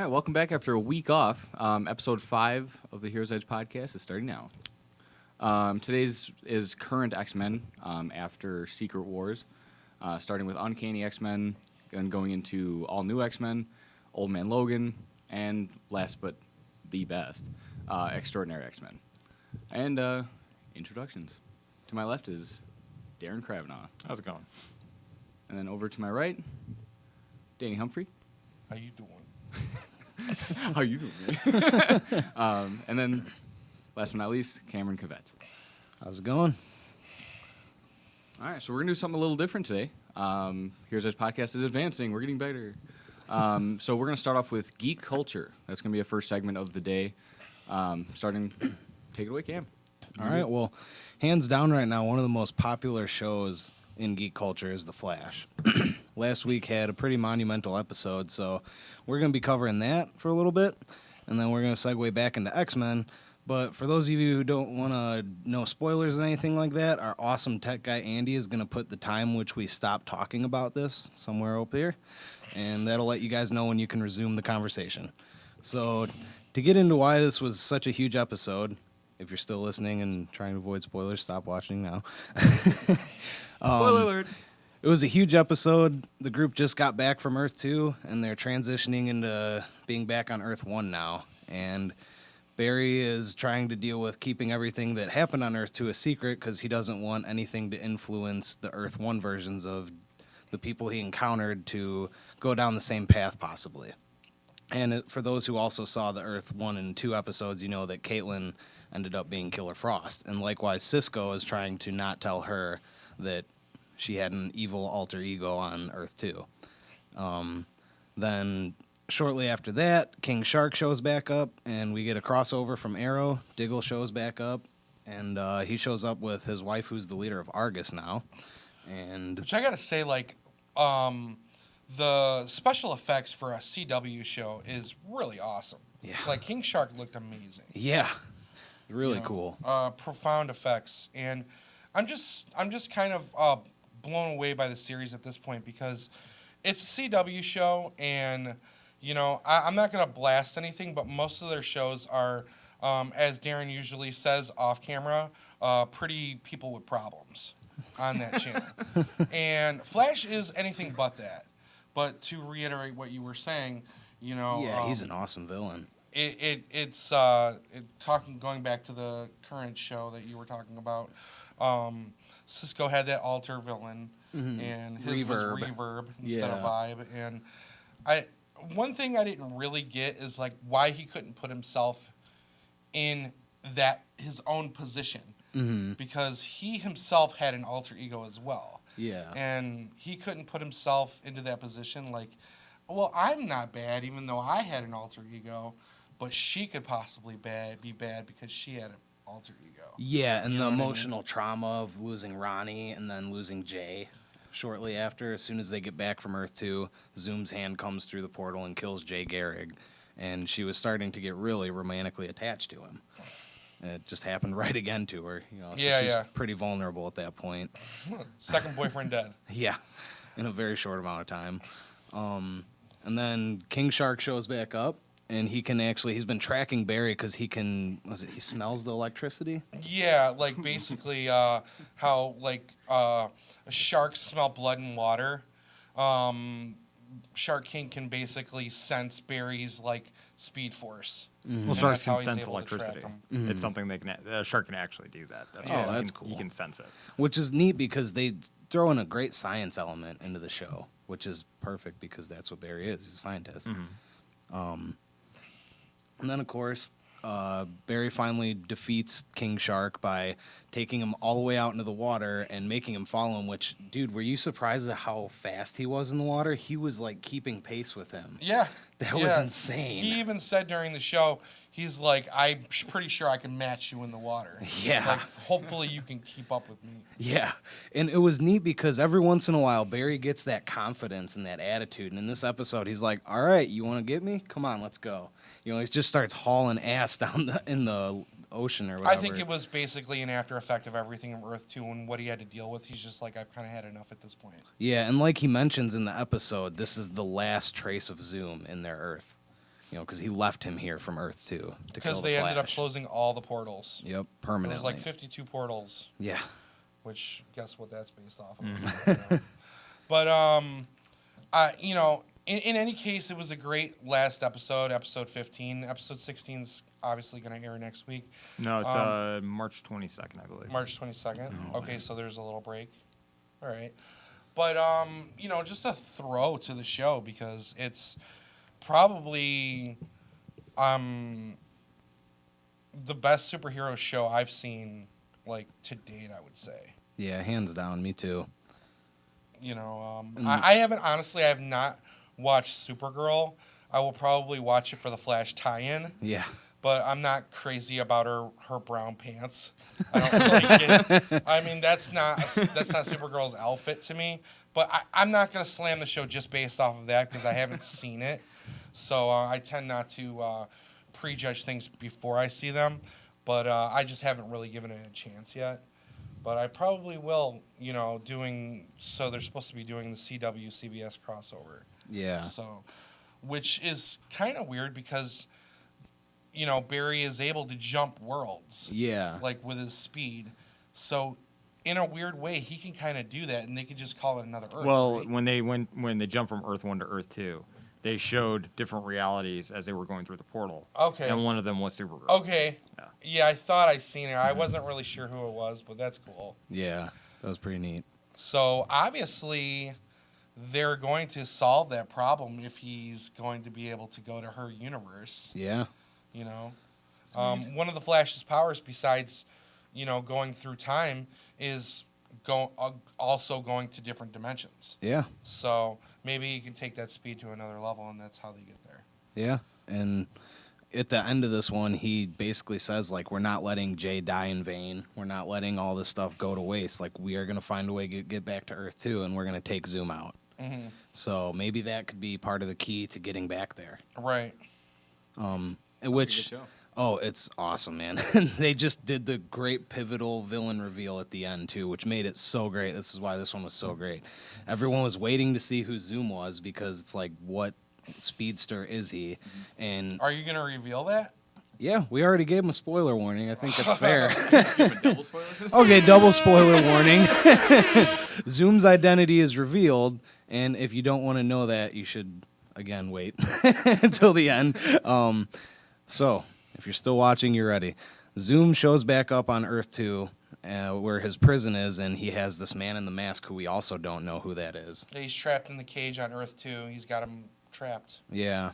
All right, welcome back after a week off. Episode 5 of the Heroes Edge podcast is starting now. Today's is current X-Men after Secret Wars, starting with Uncanny X-Men, and going into all new X-Men, Old Man Logan, and last but the best, Extraordinary X-Men. And introductions. To my left is Darren Kravanaugh. How's it going? And then over to my right, Danny Humphrey. How you doing? How you doing, man? And then, last but not least, Cameron Cavett. How's it going? All right, so we're going to do something a little different today. Here's Our Podcast is advancing. We're getting better. So we're going to start off with geek culture. That's going to be a first segment of the day. Take it away, Cam. All right, well, hands down right now, one of the most popular shows in geek culture is The Flash. Last week had a pretty monumental episode, so we're going to be covering that for a little bit, and then we're going to segue back into X-Men. But for those of you who don't want to know spoilers or anything like that, our awesome tech guy Andy is going to put the time which we stopped talking about this somewhere up here, and that'll let you guys know when you can resume the conversation. So to get into why this was such a huge episode, if you're still listening and trying to avoid spoilers, stop watching now. Spoiler alert. It was a huge episode. The group just got back from Earth 2, and they're transitioning into being back on Earth 1 now. And Barry is trying to deal with keeping everything that happened on Earth 2 a secret because he doesn't want anything to influence the Earth 1 versions of the people he encountered to go down the same path, possibly. And for those who also saw the Earth 1 and 2 episodes, you know that Caitlin ended up being Killer Frost. And likewise, Cisco is trying to not tell her that she had an evil alter ego on Earth 2. Then shortly after that, King Shark shows back up, and we get a crossover from Arrow. Diggle shows back up, and he shows up with his wife, who's the leader of Argus now. And Which I gotta say, like, the special effects for a CW show is really awesome. Yeah. Like, King Shark looked amazing. yeah, really cool. Profound effects, and I'm just kind of blown away by the series at this point because it's a CW show, and you know I'm not gonna blast anything, but most of their shows are, as Darren usually says off camera, pretty people with problems on that channel, and Flash is anything but that. But to reiterate what you were saying, you know, Yeah, he's an awesome villain. It's going back to the current show that you were talking about. Cisco had that alter villain, and his was reverb instead of vibe. And one thing I didn't really get is like why he couldn't put himself in his own position, because he himself had an alter ego as well. Yeah, And he couldn't put himself into that position. Like, well, I'm not bad, even though I had an alter ego, but she could possibly be bad because she had an alter ego. Yeah, and the emotional trauma of losing Ronnie and then losing Jay shortly after. As soon as they get back from Earth 2, Zoom's hand comes through the portal and kills Jay Gehrig. And she was starting to get really romantically attached to him. And it just happened right again to her. You know, so she's pretty vulnerable at that point. Second boyfriend dead. Yeah, in a very short amount of time. And then King Shark shows back up. And he's been tracking Barry because he smells the electricity? Yeah, like basically how like sharks smell blood and water. Shark King can basically sense Barry's like speed force. Well, sharks can sense electricity. It's something a shark can actually do that. That's cool. He can sense it. Which is neat because they throw in a great science element into the show, which is perfect because that's what Barry is. He's a scientist. And then, of course, Barry finally defeats King Shark by taking him all the way out into the water and making him follow him, which, dude, were you surprised at how fast he was in the water? He was, like, keeping pace with him. Yeah. That was insane. He even said during the show, he's like, I'm pretty sure I can match you in the water. Yeah. Like, hopefully you can keep up with me. Yeah. And it was neat because every once in a while, Barry gets that confidence and that attitude. And in this episode, he's like, all right, you want to get me? Come on, let's go. You know, he just starts hauling ass down in the ocean or whatever. I think it was basically an after effect of everything in Earth 2 and what he had to deal with. He's just like, I've kind of had enough at this point. Yeah, and like he mentions in the episode, this is the last trace of Zoom in their Earth. because he left him here from Earth 2 to kill the Because they ended up Flash. closing all the portals. Yep, There's permanently. like 52 portals, Yeah. which guess what that's based off of. You know? But in any case, it was a great last episode, episode 15. Episode 16 is obviously going to air next week. No, it's March 22nd, I believe. March 22nd. Okay, so there's a little break. All right. But, just a throw to the show because it's probably the best superhero show I've seen, like, to date, I would say. Yeah, hands down. Me too. I have not watched Supergirl. I will probably watch it for the Flash tie-in. Yeah. But I'm not crazy about her brown pants. I don't really get it. I mean, that's not Supergirl's outfit to me. But I'm not gonna slam the show just based off of that because I haven't seen it. So I tend not to prejudge things before I see them. But I just haven't really given it a chance yet. But I probably will. They're supposed to be doing the CW CBS crossover. Yeah. So, which is kind of weird because, Barry is able to jump worlds. Yeah. Like with his speed. So, in a weird way, he can kind of do that, and they could just call it another Earth. Well, right? when they jumped from Earth 1 to Earth 2, they showed different realities as they were going through the portal. Okay. And one of them was Supergirl. Okay. Yeah. Yeah, I thought I seen it. I wasn't really sure who it was, but that's cool. Yeah. That was pretty neat. So, obviously, they're going to solve that problem if he's going to be able to go to her universe. Yeah. One of the Flash's powers, besides, going through time, is also going to different dimensions. Yeah. So maybe he can take that speed to another level, and that's how they get there. Yeah. And at the end of this one, he basically says, like, we're not letting Jay die in vain. We're not letting all this stuff go to waste. Like, we are going to find a way to get back to Earth 2, and we're going to take Zoom out. Mm-hmm. So maybe that could be part of the key to getting back there. Right. Which, it's awesome, man. They just did the great pivotal villain reveal at the end, too, which made it so great. This is why this one was so great. Everyone was waiting to see who Zoom was because it's like, what speedster is he? And Are you going to reveal that? yeah, we already gave him a spoiler warning. I think it's fair. Give a double spoiler? Okay, double spoiler warning. Zoom's identity is revealed, and if you don't want to know that, you should, again, wait until the end. So, if you're still watching, you're ready. Zoom shows back up on Earth 2, where his prison is, and he has this man in the mask who we also don't know who that is. He's trapped in the cage on Earth 2. He's got him trapped. Yeah.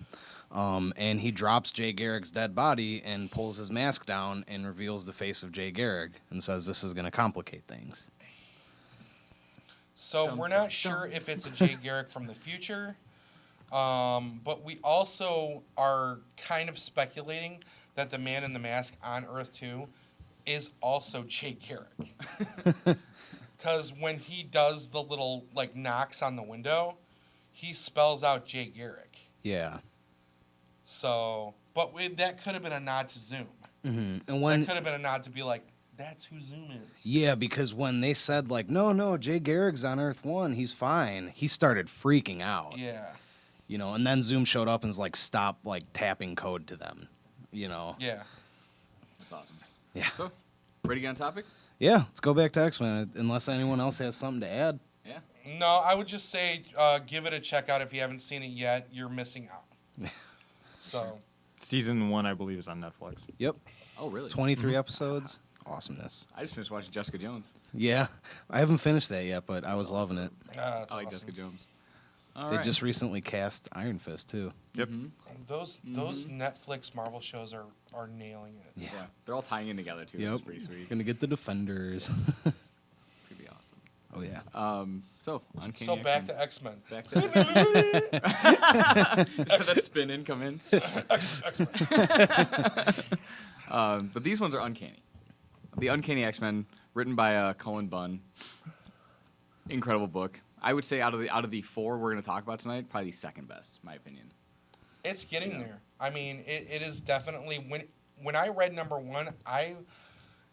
And he drops Jay Garrick's dead body and pulls his mask down and reveals the face of Jay Garrick and says this is going to complicate things. So we're not sure if it's a Jay Garrick from the future, but we also are kind of speculating that the man in the mask on Earth 2 is also Jay Garrick. Because when he does the little, knocks on the window, he spells out Jay Garrick. Yeah. So, but that could have been a nod to Zoom. Mm-hmm. And that could have been a nod to be like, that's who Zoom is. Yeah, because when they said, no, Jay Garrick's on Earth 1, he's fine, he started freaking out. Yeah. And then Zoom showed up and was like, stop, tapping code to them, Yeah. That's awesome. Yeah. So, ready to get on topic? Yeah, let's go back to X-Men, unless anyone else has something to add. Yeah. No, I would just say give it a check out if you haven't seen it yet. You're missing out. So. Season 1, I believe, is on Netflix. Yep. Oh, really? 23 episodes. Awesomeness. I just finished watching Jessica Jones. Yeah. I haven't finished that yet, but I was loving it. I like Jessica Jones. All They right. just recently cast Iron Fist, too. Yep. Those Netflix Marvel shows are nailing it. Yeah. They're all tying in together, too. Yep. It's pretty sweet. Gonna get the Defenders. It's going to be awesome. Oh, yeah. So, Uncanny So back X-Men. to X-Men. Back to Just that spin in, come in. But these ones are uncanny. The Uncanny X-Men, written by Cullen Bunn. Incredible book. I would say out of the four we're going to talk about tonight, probably the second best, in my opinion. It's getting there. I mean, it is definitely when I read number 1,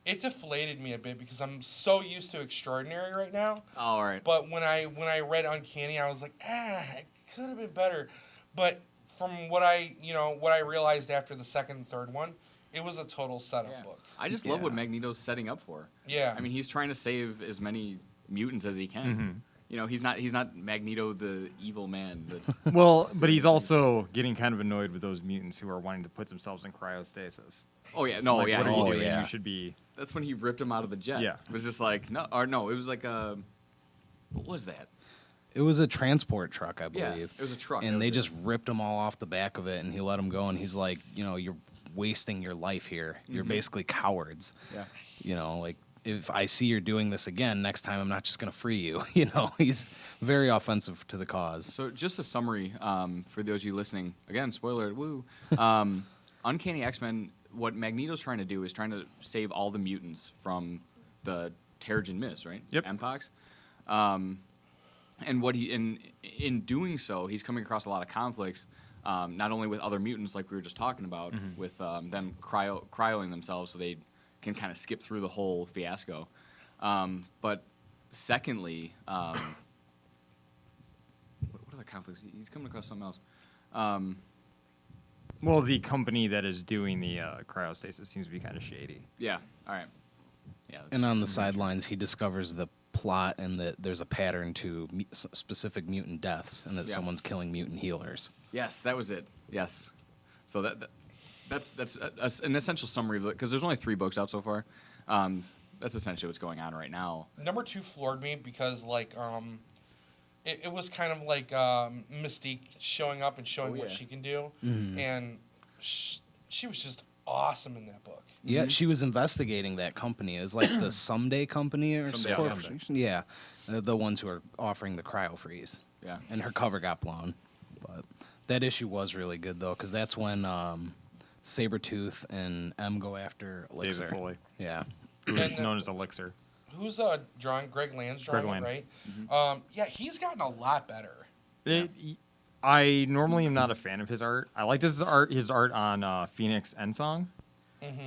it deflated me a bit because I'm so used to Extraordinary right now. Oh, all right. But when I read Uncanny, I was like, it could have been better. But from what I realized after the second and third one, it was a total setup Yeah. book. I just love what Magneto's setting up for. Yeah. I mean, he's trying to save as many mutants as he can. Mm-hmm. You know, he's not Magneto the evil man. Well, but he's also getting kind of annoyed with those mutants who are wanting to put themselves in cryostasis. Oh yeah, no, Like, yeah. what are you Oh, doing? yeah. You should be. That's when he ripped him out of the jet. Yeah. It was just like no, it was like a. What was that? It was a transport truck, I Yeah, believe. it was a truck. And That they was just it. ripped them all off the back of it, and he let them go. And he's like, you're wasting your life here. You're basically cowards. Yeah. Like if I see you're doing this again, next time I'm not just gonna free you. He's very offensive to the cause. So just a summary for those of you listening. Again, spoiler, woo. Uncanny X-Men, what Magneto's trying to do is trying to save all the mutants from the Terrigen Mist, right? Yep. Mpox. And what in doing so, he's coming across a lot of conflicts, not only with other mutants like we were just talking about, with them cryoing themselves so they can kind of skip through the whole fiasco. But secondly, what are the conflicts? He's coming across something else. Well, the company that is doing the cryostasis seems to be kind of shady. Yeah. All right. Yeah. And on the sidelines, he discovers the plot and that there's a pattern to specific mutant deaths, and that Yeah. someone's killing mutant healers. Yes, that was it. Yes. So that's an essential summary of it, because there's only 3 books out so far. That's essentially what's going on right now. Number 2 floored me because it was kind of like Mystique showing up and showing what yeah. she can do, and she was just awesome in that book. Yeah, she was investigating that company. It was like the Someday Company or Someday. Yeah, corporation. Yeah, the ones who are offering the cryo freeze. Yeah. And her cover got blown. But that issue was really good, though, because that's when Sabretooth and M go after Elixir. David Foley, Yeah. who is And, known as Elixir. Who's drawing? Greg Land's drawing, Greg it, Land. right? Yeah, he's gotten a lot better. I normally am not a fan of his art. I liked his art on Phoenix Endsong.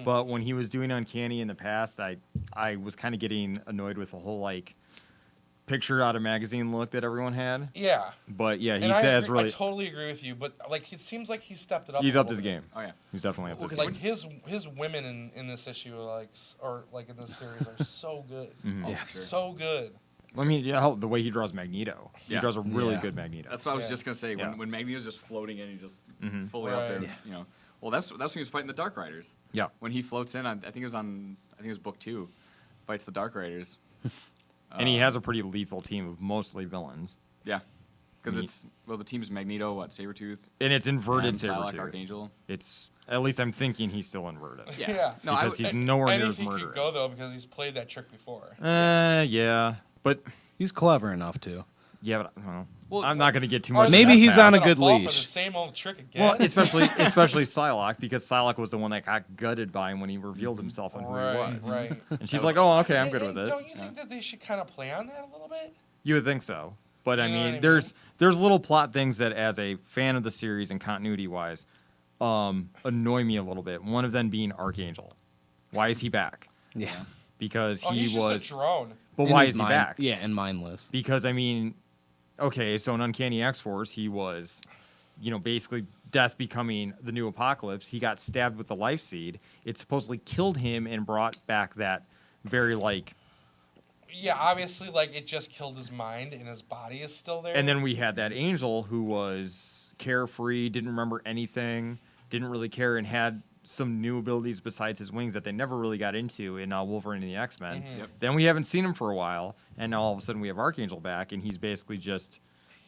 But when he was doing Uncanny in the past, I was kind of getting annoyed with the whole picture out of magazine look that everyone had. Yeah, But yeah, he and says I really totally agree with you. But it seems like he's stepped it up. he's a upped his little bit. game. Oh yeah. He's definitely upped his Well, game. Like his women in this issue in this series are so good. Oh, Yeah. sure. So good. I mean, yeah, the way he draws Magneto, he Yeah. draws a really Yeah. good Magneto. That's what I was Yeah. just gonna say. Yeah. When Magneto's just floating in, he's just Mhm. fully out there. Right. You know. Well, that's when he was fighting the Dark Riders. Yeah. When he floats in, I think it was book 2, fights the Dark Riders. And he has a pretty lethal team of mostly villains. Yeah. Because Neat. the team's Magneto, Sabretooth, And it's inverted and Psylocke, Sabretooth. Archangel. It's at least I'm thinking he's still inverted. Yeah. No, I Because would- he's nowhere near as Anything murderous. could go though because he's played that trick before. Yeah, but He's clever enough to. yeah, but Well, I'm not going to get too Or much. is Maybe it he's gonna on a good fall for leash. the same old trick again. Well, especially Psylocke, because Psylocke was the one that got gutted by him when he revealed himself on who he right, was. right. And she's like, "Oh, okay, I'm And- good and with it." Don't you think that they should kind of play on that a little bit? You would think so, but I You know what mean, I mean? there's little plot things that, as a fan of the series and continuity wise, annoy me a little bit. One of them being Archangel. Why is he back? Yeah. Because Oh, he he's was. just a drone. But And why he's is he mind- back? Yeah, and mindless. Because I mean, okay, so in Uncanny X-Force, he was, basically death becoming the new apocalypse. He got stabbed with the life seed. It supposedly killed him and brought back that very Yeah, obviously, it just killed his mind and his body is still there. And then we had that angel who was carefree, didn't remember anything, didn't really care, and had some new abilities besides his wings that they never really got into in Wolverine and the X-Men. Yep. Then we haven't seen him for a while, and now all of a sudden we have Archangel back, and he's basically just,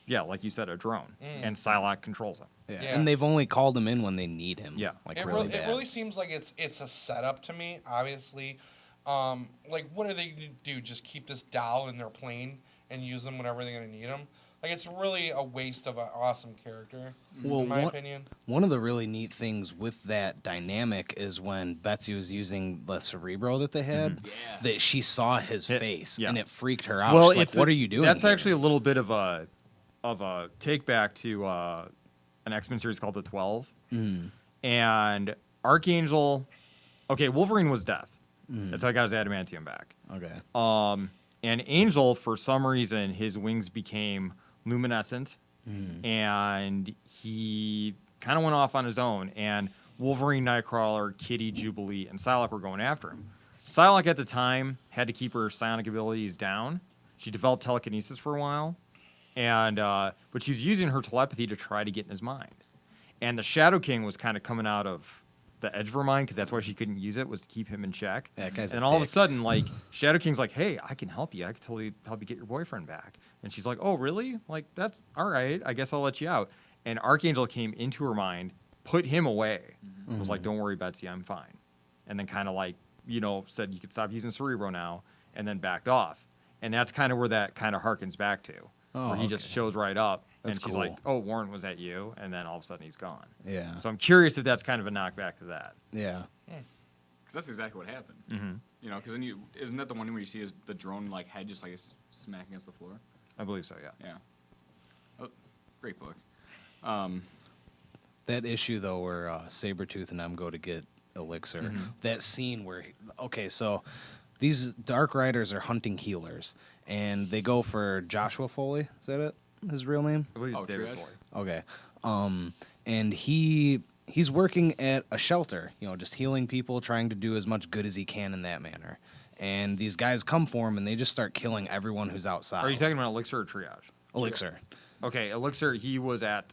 like you said, a drone. And Psylocke controls him. Yeah. Yeah. And they've only called him in when they need him. Yeah. Like it really bad. it really seems like it's a setup to me. Obviously, what are they going to do? Just keep this doll in their plane and use them whenever they're going to need them? It's really a waste of an awesome character, Well, in my one- opinion. One of the really neat things with that dynamic is when Betsy was using the Cerebro that they had, Yeah. that she saw his face yeah. and it freaked her out. She's like, what are you doing? That's here?" actually a little bit of a take back to an X-Men series called the 12. And Archangel, okay, Wolverine was death. That's how he got his adamantium back. Okay. And Angel, for some reason, his wings became luminescent, and he kind of went off on his own, and Wolverine, Nightcrawler, Kitty, Jubilee, and Psylocke were going after him. Psylocke at the time had to keep her psionic abilities down. She developed telekinesis for a while, and but she was using her telepathy to try to get in his mind. And the Shadow King was kind of coming out of the edge of her mind because that's why she couldn't use it, was to keep him in check. That guy's and a all of a dick. sudden, like, Shadow King's like, hey, I can help you. I can totally help you get your boyfriend back. And she's like, oh, really? Like, that's all right. I guess I'll let you out. And Archangel came into her mind, put him away, was like, don't worry, Betsy, I'm fine. And then kind of like, you know, said you could stop using Cerebro now, and then backed off. And that's kind of where that kind of harkens back to, where he just shows right up. That's and she's cool. like, oh, Warren, was that you? And then all of a sudden he's gone. Yeah. So I'm curious if that's kind of a knockback to that. Yeah. Because that's exactly what happened. Mm-hmm. You know, because then isn't that the one where you see the drone like head just like smack against the floor? I believe so, yeah. Yeah. Oh, great book. That issue though, where Sabretooth and them go to get Elixir, that scene where, so these Dark Riders are hunting healers, and they go for Joshua Foley. Is that it? His real name? I believe it's Oh, David Triage? Foley. Okay. And he's working at a shelter, you know, just healing people, trying to do as much good as he can in that manner. And these guys come for him, and they just start killing everyone who's outside. Are you talking about Elixir or Triage? Elixir? Okay, Elixir, he was at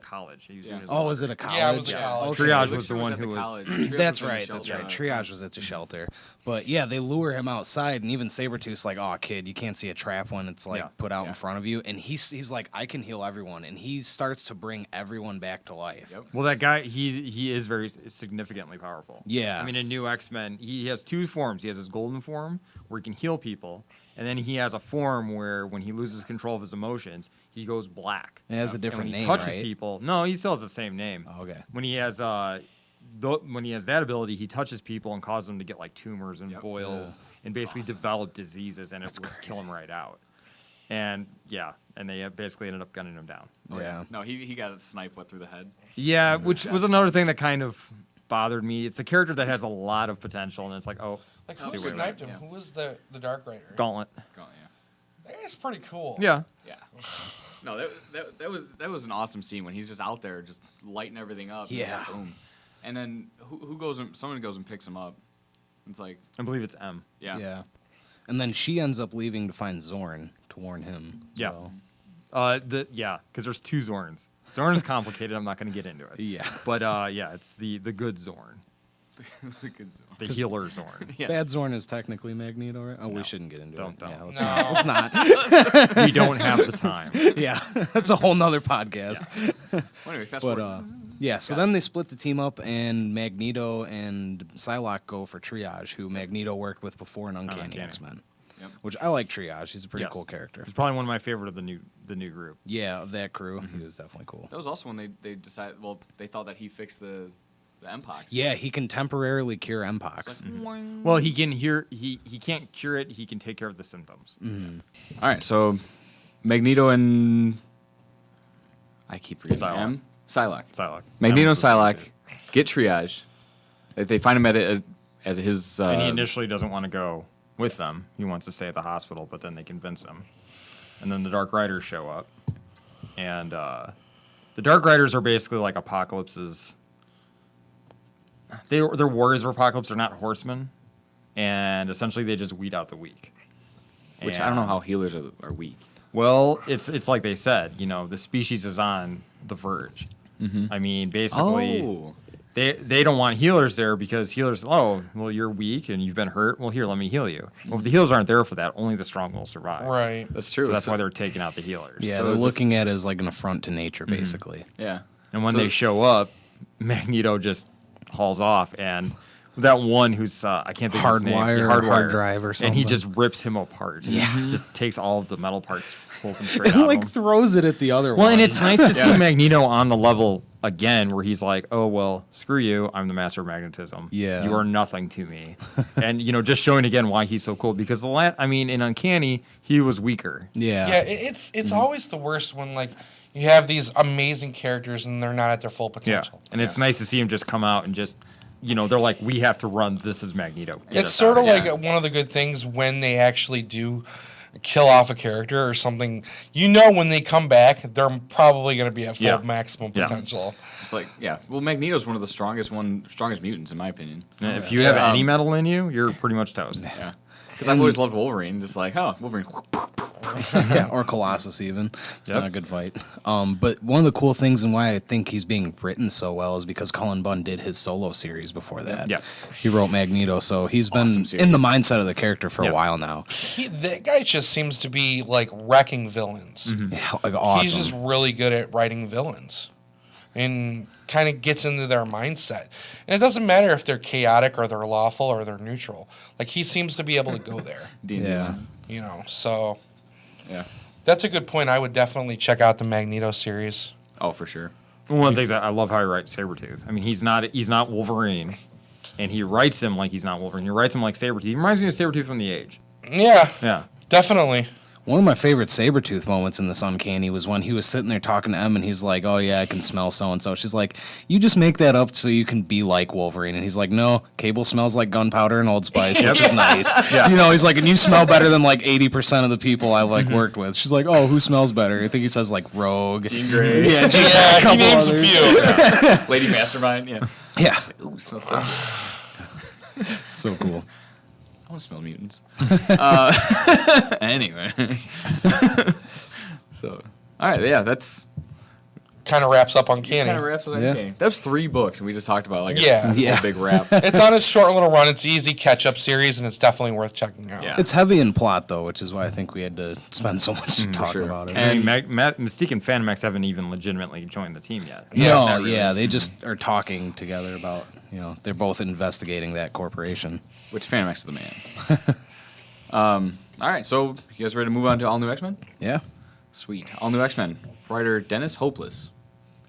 college. He was doing his Oh, was it laundry. a college? Yeah, it was a college. Okay. Triage Elixir was the one at the who was... college. Triage That's was in the right. That's shelter. right. Triage was at the shelter, but yeah, they lure him outside, and even Sabretooth's like, "Oh, kid, you can't see a trap when it's like Yeah. put out in front of you." And he's like, "I can heal everyone," and he starts to bring everyone back to life. Yep. Well, that guy, he is very significantly powerful. Yeah. I mean, in New X-Men, he has two forms. He has his golden form, where he can heal people, and then he has a form where when he loses control of his emotions, he goes black. It has a And different when he name, touches right? people, no, he still has the same name. Oh, okay. When he has when he has that ability, he touches people and causes them to get like tumors and Yep. boils and basically develop diseases, and it would kill him right out. And yeah, and they basically ended up gunning him down. Yeah. No, he got a snipe through the head. Yeah, which was another thing that kind of bothered me. It's a character that has a lot of potential, and it's like, oh, Like, stay who away with sniped it. him? Yeah. Who was the Dark Rider? Gauntlet. Oh, yeah. That's pretty cool. Yeah. Yeah. No, that was an awesome scene when he's just out there just lighting everything up. and Yeah. just boom. And then who goes and someone goes and picks him up. It's like, I believe it's M. yeah. Yeah. And then she ends up leaving to find Zorn to warn him. Yeah. So, Because there's two Zorns. Zorn is complicated. I'm not going to get into it. yeah. But yeah, it's the good Zorn, Good zone. the healer Zorn. Yes. Bad Zorn is technically Magneto, right? Oh, No. we shouldn't get into Don't. it. Yeah, let's No. not. Let's not. We don't have the time. Yeah, that's a whole nother podcast. Well, anyway, fast But forward. yeah, so then they split the team up, and Magneto and Psylocke go for Triage, who Magneto worked with before in Uncanny Uncanny. X-Men. Yep. Which I like Triage. He's a pretty Yes. cool character. He's probably one of my favorite of the new group. Yeah, of that crew, he was definitely cool. That was also when they decided. Well, they thought that he fixed the Mpox. Yeah, he can temporarily cure Mpox. It's like, Well, he can hear. He can't cure it. He can take care of the symptoms. all right, so Magneto and I keep forgetting Psylocke. M. Psylocke. Psylocke. Magneto and That was the same Psylocke dude. get Triage. They find him at his. And he initially doesn't want to go with them. He wants to stay at the hospital, but then they convince him. And then the Dark Riders show up. And the Dark Riders are basically like Apocalypse's... They're warriors of Apocalypse. They're not horsemen. And essentially they just weed out the weak. which I don't know how healers are weak. Well, it's like they said, you know, the species is on the verge. I mean, basically... Oh. They don't want healers there because healers, oh, well, you're weak and you've been hurt. Well, here, let me heal you. Well, if the healers aren't there for that, only the strong will survive. Right. That's true. So that's why they're taking out the healers. Yeah, So they're is this- looking at it as like an affront to nature, basically. Yeah. And when So- they show up, Magneto just hauls off. And that one who's, I can't think of his name. Hardwire, hard drive or And he something. just rips him apart. Yeah. Just takes all of the metal parts, pulls them straight And out like of him. throws it at the other one. Well, and it's nice to see Yeah. Magneto on the level again where he's like, oh, well, screw you. I'm the master of magnetism. Yeah. You are nothing to me. And, you know, just showing again why he's so cool. Because in Uncanny, he was weaker. Yeah. Yeah, it's always the worst when like you have these amazing characters and they're not at their full potential. And it's nice to see him just come out and just, you know, they're like, we have to run. This is Magneto. Get It's us sort out of of like here. one of the good things when they actually do kill off a character or something, you know when they come back, they're probably going to be at full maximum potential. Just like, well, Magneto's one of the strongest mutants, in my opinion. If you have any metal in you, you're pretty much toast. Yeah. Because I've always loved Wolverine. Just like, Wolverine. Yeah, or Colossus even. It's not a good fight. But one of the cool things and why I think he's being written so well is because Cullen Bunn did his solo series before that. Yeah. He wrote Magneto, so he's been Awesome in the mindset of the character for a while now. That guy just seems to be like wrecking villains. Yeah, like awesome. He's just really good at writing villains and kind of gets into their mindset. And it doesn't matter if they're chaotic or they're lawful or they're neutral. Like, he seems to be able to go there. Yeah. You know, so Yeah. that's a good point. I would definitely check out the Magneto series. Oh, for sure. One of the things I love how he writes Sabretooth. I mean, he's not Wolverine, and he writes him like he's not Wolverine. He writes him like Sabretooth. He reminds me of Sabretooth from The Age. Yeah. Yeah. Definitely. One of my favorite Sabretooth moments in this Uncanny was when he was sitting there talking to Em and he's like, oh yeah, I can smell so-and-so. She's like, you just make that up so you can be like Wolverine. And he's like, no, Cable smells like gunpowder and Old Spice, which is nice. Yeah. You know, he's like, and you smell better than like 80% of the people I like worked with. She's like, oh, who smells better? I think he says like Rogue. Jean Grey. Yeah, Jean Yeah, he couple names a others. few. Lady Mastermind. Yeah. Yeah, Ooh, smells so good. so cool. I want to smell mutants. Anyway. So, all right, yeah, that's Kind of wraps up Uncanny. kind of wraps it up. Yeah. Okay. That's 3 books, and we just talked about like Yeah. a big wrap. It's on its short little run. It's easy catch-up series, and it's definitely worth checking out. Yeah. It's heavy in plot, though, which is why I think we had to spend so much talking sure. about it. And Mystique and Phantom X haven't even legitimately joined the team yet. Yeah. No, yeah, they just are talking together about, they're both investigating that corporation. Which Phantom X is the man. All right, so you guys ready to move on to All New X-Men? Yeah. Sweet. All New X-Men. Writer Dennis Hopeless.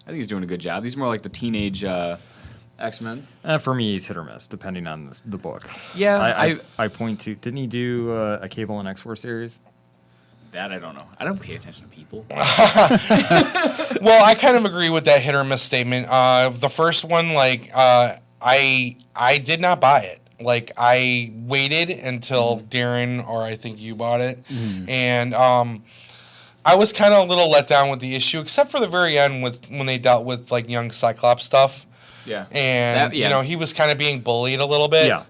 I think he's doing a good job. He's more like the teenage X-Men. For me, he's hit or miss, depending on the book. Yeah, I point to, didn't he do a Cable and X-Force series? That I don't know. I don't pay attention to people. Well, I kind of agree with that hit or miss statement. The first one, like, I did not buy it. Like, I waited until Darren or I think you bought it, and I was kind of a little let down with the issue, except for the very end when they dealt with like young Cyclops stuff. Yeah. And he was kind of being bullied a little bit. Yeah.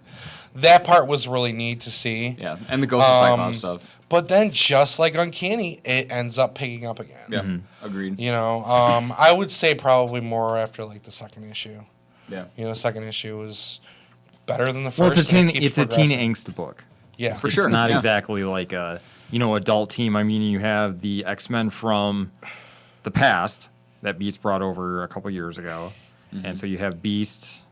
That part was really neat to see. Yeah, and the Ghost of Cyclops stuff. But then, just like Uncanny, it ends up picking up again. Yeah, agreed. I would say probably more after like the second issue. Yeah. Second issue was better than the first. Well, and it keeps it's a teen progressing. angst book. Yeah, For It's sure. not yeah. exactly like a adult team. I mean, you have the X-Men from the past that Beast brought over a couple years ago, and so you have Beast,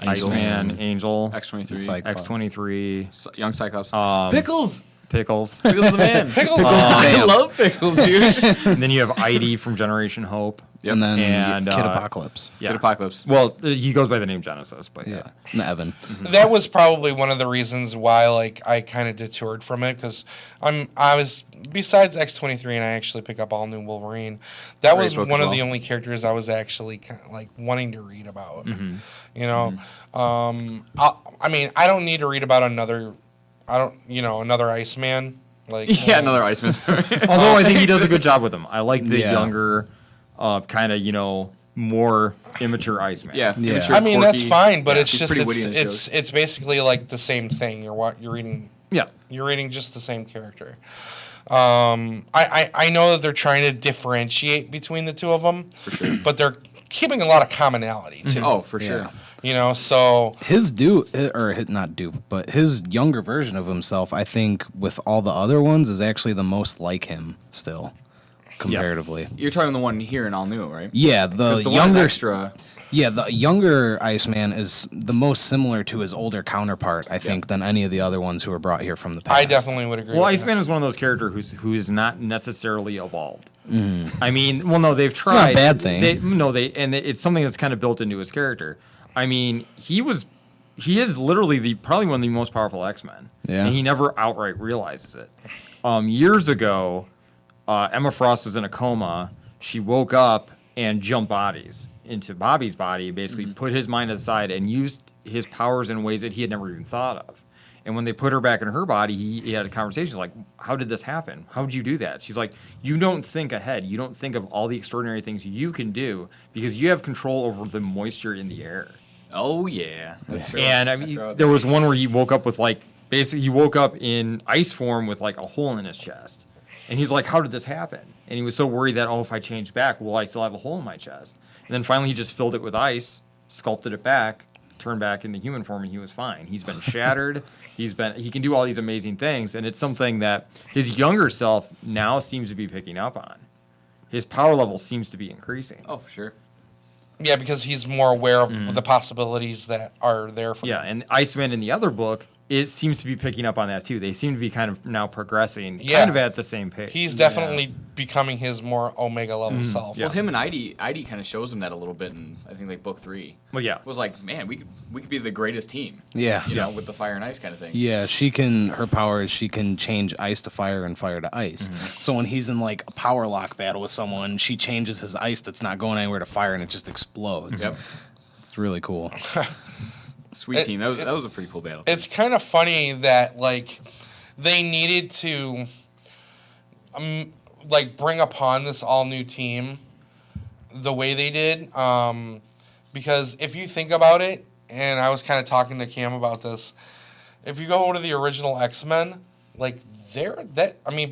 Angel. Iceman, Angel, X-23. Cyclops. X-23, Young Cyclops. Pickles. Pickles the man. Pickles. I love Pickles, dude. And then you have ID from Generation Hope. Yep. And then And, Kid Apocalypse. Yeah. Kid Apocalypse. Well, he goes by the name Genesis, but yeah. And Evan. That was probably one of the reasons why like I kind of detoured from it, because I was besides X-23 and I actually pick up All New Wolverine. That Great was book one as of the well. only characters I was actually like wanting to read about. I mean, I don't need to read about another Iceman. Like Yeah, another Iceman. Although I think he does a good job with them. I like the Yeah. younger, kind of more immature Iceman. Yeah. Yeah. immature, I mean, that's quirky. fine, but Yeah, it's he's just pretty witty in his it's basically like the same thing. You're reading. Yeah. You're reading just the same character. I know that they're trying to differentiate between the two of them, For sure. but they're keeping a lot of commonality too. Oh, for sure. So His not dupe, but his younger version of himself, I think, with all the other ones, is actually the most like him still, comparatively. You're talking the one here in All New, right? Yeah, 'Cause the one younger extra. Yeah, the younger Iceman is the most similar to his older counterpart, I think, than any of the other ones who were brought here from the past. I definitely would agree. Well, with Iceman that. is one of those characters who's not necessarily evolved. I mean, well, no, they've not a tried. bad thing. It's something that's kind of built into his character. I mean, he is literally probably one of the most powerful X-Men. Yeah. And he never outright realizes it. Years ago, Emma Frost was in a coma. She woke up and jumped bodies into Bobby's body, basically put his mind aside and used his powers in ways that he had never even thought of. And when they put her back in her body, he had a conversation like, how did this happen? How did you do that? She's like, you don't think ahead. You don't think of all the extraordinary things you can do because you have control over the moisture in the air. Oh, yeah. That's true. And I mean, there was one where he woke up with like, basically he woke up in ice form with like a hole in his chest. And he's like, how did this happen? And he was so worried that, if I change back, will I still have a hole in my chest? And then finally he just filled it with ice, sculpted it back, turned back into human form, and he was fine. He's been shattered. He can do all these amazing things. And it's something that his younger self now seems to be picking up on. His power level seems to be increasing. Oh, for sure. Yeah, because he's more aware of the possibilities that are there for him. Yeah, and Iceman in the other book, it seems to be picking up on that too. They seem to be kind of now progressing kind of at the same pace. He's definitely becoming his more Omega level self. Well, him and Idy kind of shows him that a little bit in, I think, like book 3. Well, yeah. It was like, man, we could be the greatest team. Yeah. You know, with the fire and ice kind of thing. Yeah, her power is she can change ice to fire and fire to ice. So when he's in like a power lock battle with someone, she changes his ice that's not going anywhere to fire and it just explodes. Yep. It's really cool. Sweet team. That was a pretty cool battle. It's kind of funny that like they needed to like bring upon this all new team the way they did, because if you think about it, and I was kind of talking to Cam about this, if you go to the original X-Men, like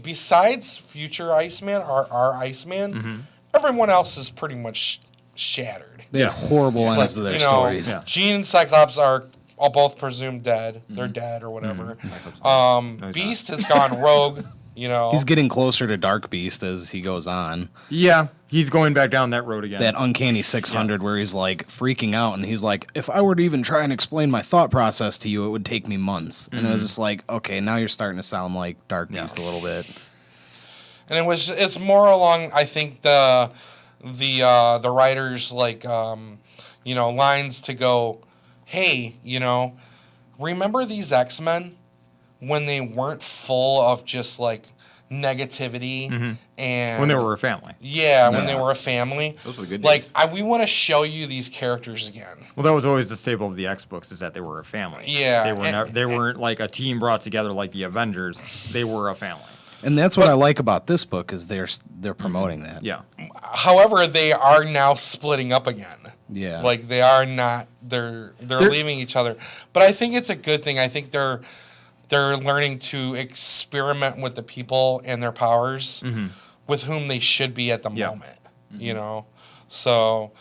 besides future Iceman or our Iceman, everyone else is pretty much shattered. They had horrible ends to their stories. Yeah. Jean and Cyclops are all both presumed dead. They're dead or whatever. Beast has gone rogue. He's getting closer to Dark Beast as he goes on. Yeah, he's going back down that road again. That uncanny 600 where he's like freaking out and he's like, if I were to even try and explain my thought process to you, it would take me months. And it was just like, okay, now you're starting to sound like Dark Beast a little bit. And it's more along, I think, the writers like lines to go, hey, remember these X-Men when they weren't full of just like negativity and when they were a family. Yeah, when they were a family. Those were the good days. days. We want to show you these characters again. Well, that was always the staple of the X books, is that they were a family. Yeah, they weren't like a team brought together like the Avengers. They were a family. And that's what I like about this book is they're promoting that. Yeah. However, they are now splitting up again. Yeah. Like they are not. They're leaving each other. But I think it's a good thing. I think they're learning to experiment with the people and their powers with whom they should be at the moment. So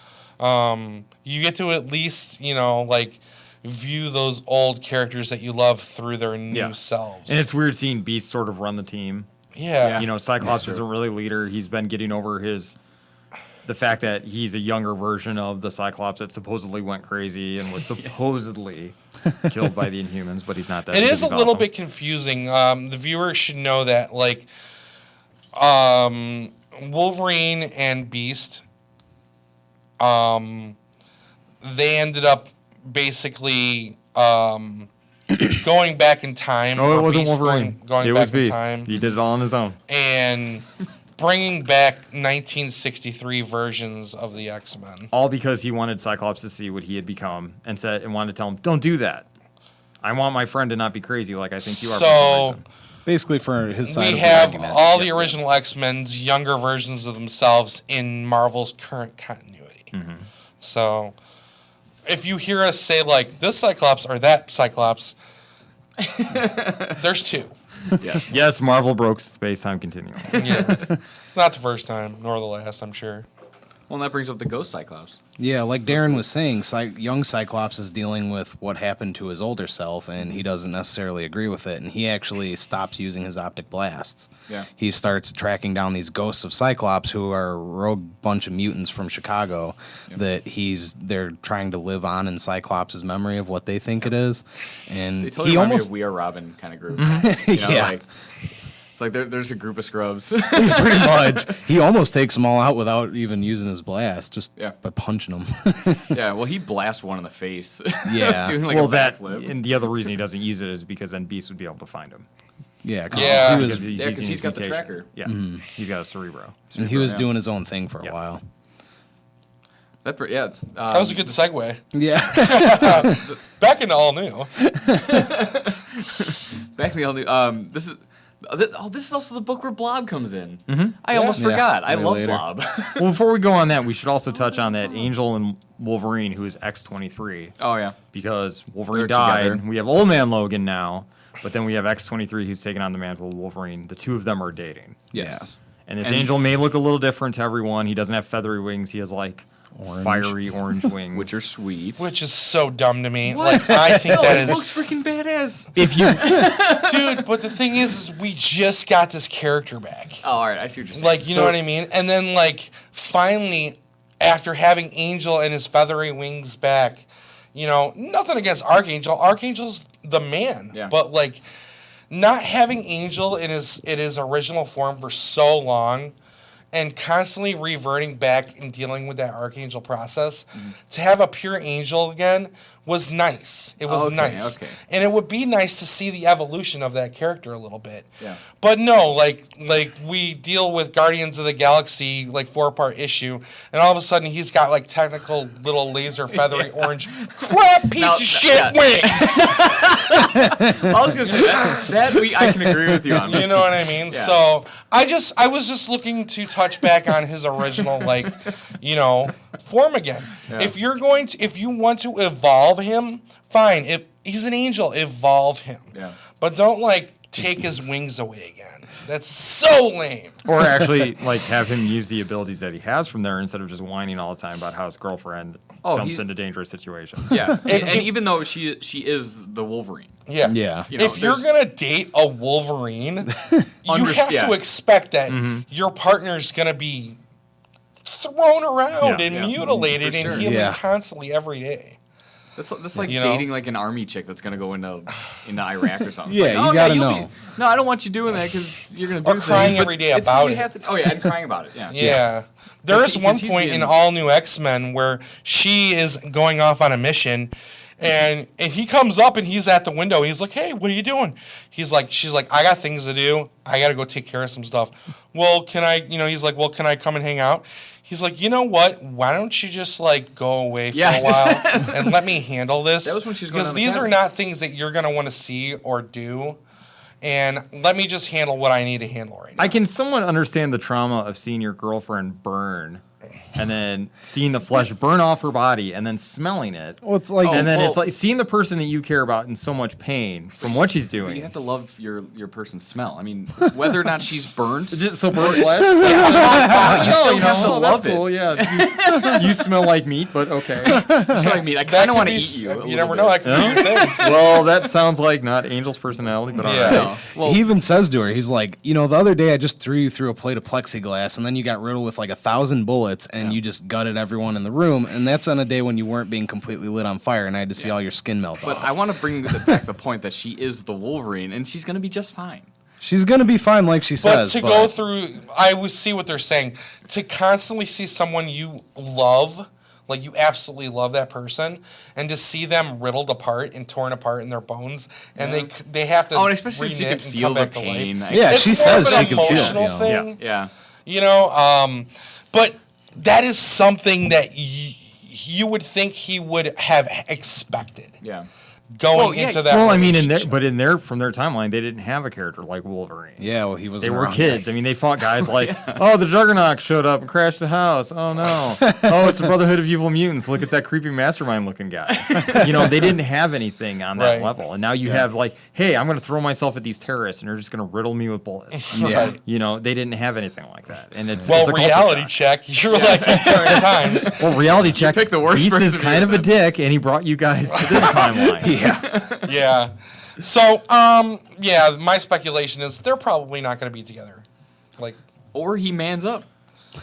you get to at least like view those old characters that you love through their new selves. And it's weird seeing Beast sort of run the team. Yeah. Cyclops isn't really leader. He's been getting over the fact that he's a younger version of the Cyclops that supposedly went crazy and was supposedly killed by the Inhumans, but he's not that. It is a little bit confusing. The viewer should know that like Wolverine and Beast, they ended up basically going back in time. No, it wasn't Beast Wolverine. Going it back was Beast. in time. He did it all on his own. And bringing back 1963 versions of the X-Men. All because he wanted Cyclops to see what he had become and wanted to tell him, don't do that. I want my friend to not be crazy like I think you are. So basically for his side we of the have argument. all the original X-Men's younger versions of themselves in Marvel's current continuity. So if you hear us say like this Cyclops or that Cyclops, there's two. Yes. Yes, Marvel broke space-time continuum. Yeah. Not the first time, nor the last, I'm sure. Well, and that brings up the Ghost Cyclops. Yeah, like Darren was saying, young Cyclops is dealing with what happened to his older self, and he doesn't necessarily agree with it, and he actually stops using his optic blasts. Yeah. He starts tracking down these ghosts of Cyclops, who are a rogue bunch of mutants from Chicago, that they're trying to live on in Cyclops' memory of what they think it is. And They totally he remind me almost of We Are Robin kind of group. Yeah. It's like there's a group of scrubs. pretty much. He almost takes them all out without even using his blast, just by punching them. Yeah, well, he blasts one in the face. Yeah. Doing like well, a that backflip. and the other reason he doesn't use it is because then Beast would be able to find him. Yeah, Yeah. he was, Because Yeah, 'cause using he's his got the mutation. tracker. Yeah, he's got a Cerebro. and he was Yeah. doing his own thing for a while. That That was a good segue. Yeah. Back into all new. the only. This is. This is also the book where Blob comes in. Mm-hmm. I almost forgot. I way love later. Blob. Well, before we go on that, we should also touch on that Angel and Wolverine, who is X-23. Oh yeah. Because Wolverine They're died. together. We have Old Man Logan now, but then we have X-23 who's taken on the mantle of Wolverine. The two of them are dating. Yes. And this Angel may look a little different to everyone. He doesn't have feathery wings. He has like fiery orange wings. Which are sweet. Which is so dumb to me. Like, I think No, that it is, looks freaking badass. if you dude. But the thing is we just got this character back. Oh, all right. I see what you're saying. Like, you know what I mean? And then, like, finally, after having Angel and his feathery wings back, you know, nothing against Archangel. Archangel's the man. Yeah. But, like, not having Angel in his original form for so long and constantly reverting back and dealing with that Archangel process, to have a pure Angel again was nice. It was Okay, nice. okay. And it would be nice to see the evolution of that character a little bit. Yeah. But no, like we deal with Guardians of the Galaxy, like 4-part issue, and all of a sudden he's got like technical little laser feathery orange crap piece of shit wings. I was gonna say I can agree with you on. You know what I mean? Yeah. So I was just looking to touch back on his original form again. Yeah. If you want to evolve him, fine. If he's an angel, evolve him. Yeah. But don't take his wings away again. That's so lame. or actually like have him use the abilities that he has from there instead of just whining all the time about how his girlfriend jumps into dangerous situations. Yeah. and even though she is the Wolverine. Yeah. Yeah. You know, If you're gonna date a Wolverine, you have to expect that your partner's gonna be thrown around and mutilated for sure. and healing Yeah. constantly every day. That's like You know? dating like an army chick that's gonna go into Iraq or something. Yeah, It's like, you gotta you'll know. No, I don't want you doing that because you're gonna do Or things, crying but every day it's about when you it. have to- oh yeah, and crying about it. Yeah. Yeah. There Because is one he's point being- in All New X-Men where she is going off on a mission and he comes up and he's at the window and he's like, "Hey, what are you doing?" She's like, "I got things to do. I got to go take care of some stuff." "Well, can I, he's like, "Well, can I come and hang out?" He's like, "You know what? Why don't you just go away for a while and let me handle this?" That was when she was going because on the these are cabin. not things that you're going to want to see or do. And let me just handle what I need to handle right now. I can somewhat understand the trauma of seeing your girlfriend burn and then seeing the flesh burn off her body and then smelling it. Well, it's like, And then well- it's like seeing the person that you care about in so much pain from what she's But you doing. have to love your person's smell. I mean, whether or not she's burnt. Just so burnt flesh? you still have to that's love cool. it. Yeah, you smell like meat, but okay. Just like me, I That kind of could want to be- eat you. a You little never bit. know. That could be your thing. Well, that sounds like not Angel's personality, but all Yeah. right. No. Well, he even says to her, he's like, the other day I just threw you through a plate of plexiglass, and then you got riddled with 1,000 bullets, and you just gutted everyone in the room, and that's on a day when you weren't being completely lit on fire, and I had to see all your skin melt but off. I want to bring back the point that she is the Wolverine, and she's going to be just fine. She's gonna be fine, like she But says. to go through, I would see what they're saying. To constantly see someone you love, like you absolutely love that person, and to see them riddled apart and torn apart in their bones, and they have to. Oh, and especially since you reknit could and feel come the back to life. pain. Yeah, It's she more says of an she can feel it, emotional thing. Yeah. But that is something that you would think he would have expected Yeah. going into that. Well, I mean, relationship. from their timeline, they didn't have a character like Wolverine. Yeah, well, he was. They were kids. I mean, they fought guys like, oh, the Juggernaut showed up and crashed the house. Oh, no. Oh, it's the Brotherhood of Evil Mutants. Look, it's that creepy mastermind-looking guy. They didn't have anything on that Right. level. And now you have, hey, I'm going to throw myself at these terrorists, and they're just going to riddle me with bullets. Yeah. They didn't have anything like that. And it's Well, it's a culture reality shock. check. You're like in current times. Well, reality check. picked the worst Beast person is to be kind of with a them. dick, and he brought you guys to this timeline. Yeah. So, my speculation is they're probably not going to be together. Or he mans up.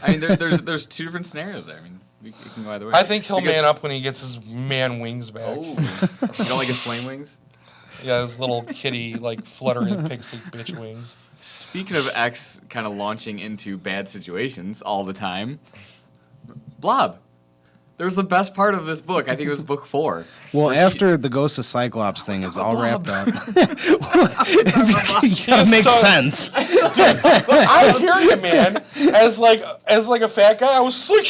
I mean, there's two different scenarios there. I mean, we can go either way. I think he'll Because- man up when he gets his man wings back. Oh, you don't like his flame wings? Yeah, his little kitty, fluttering pixie bitch wings. Speaking of X kind of launching into bad situations all the time, Blob. There was the best part of this book. I think it was book 4. Well, where she- after the Ghost of Cyclops thing is all Blob. wrapped up, you gotta make so- sense. I hear you, man. As a fat guy, I was like,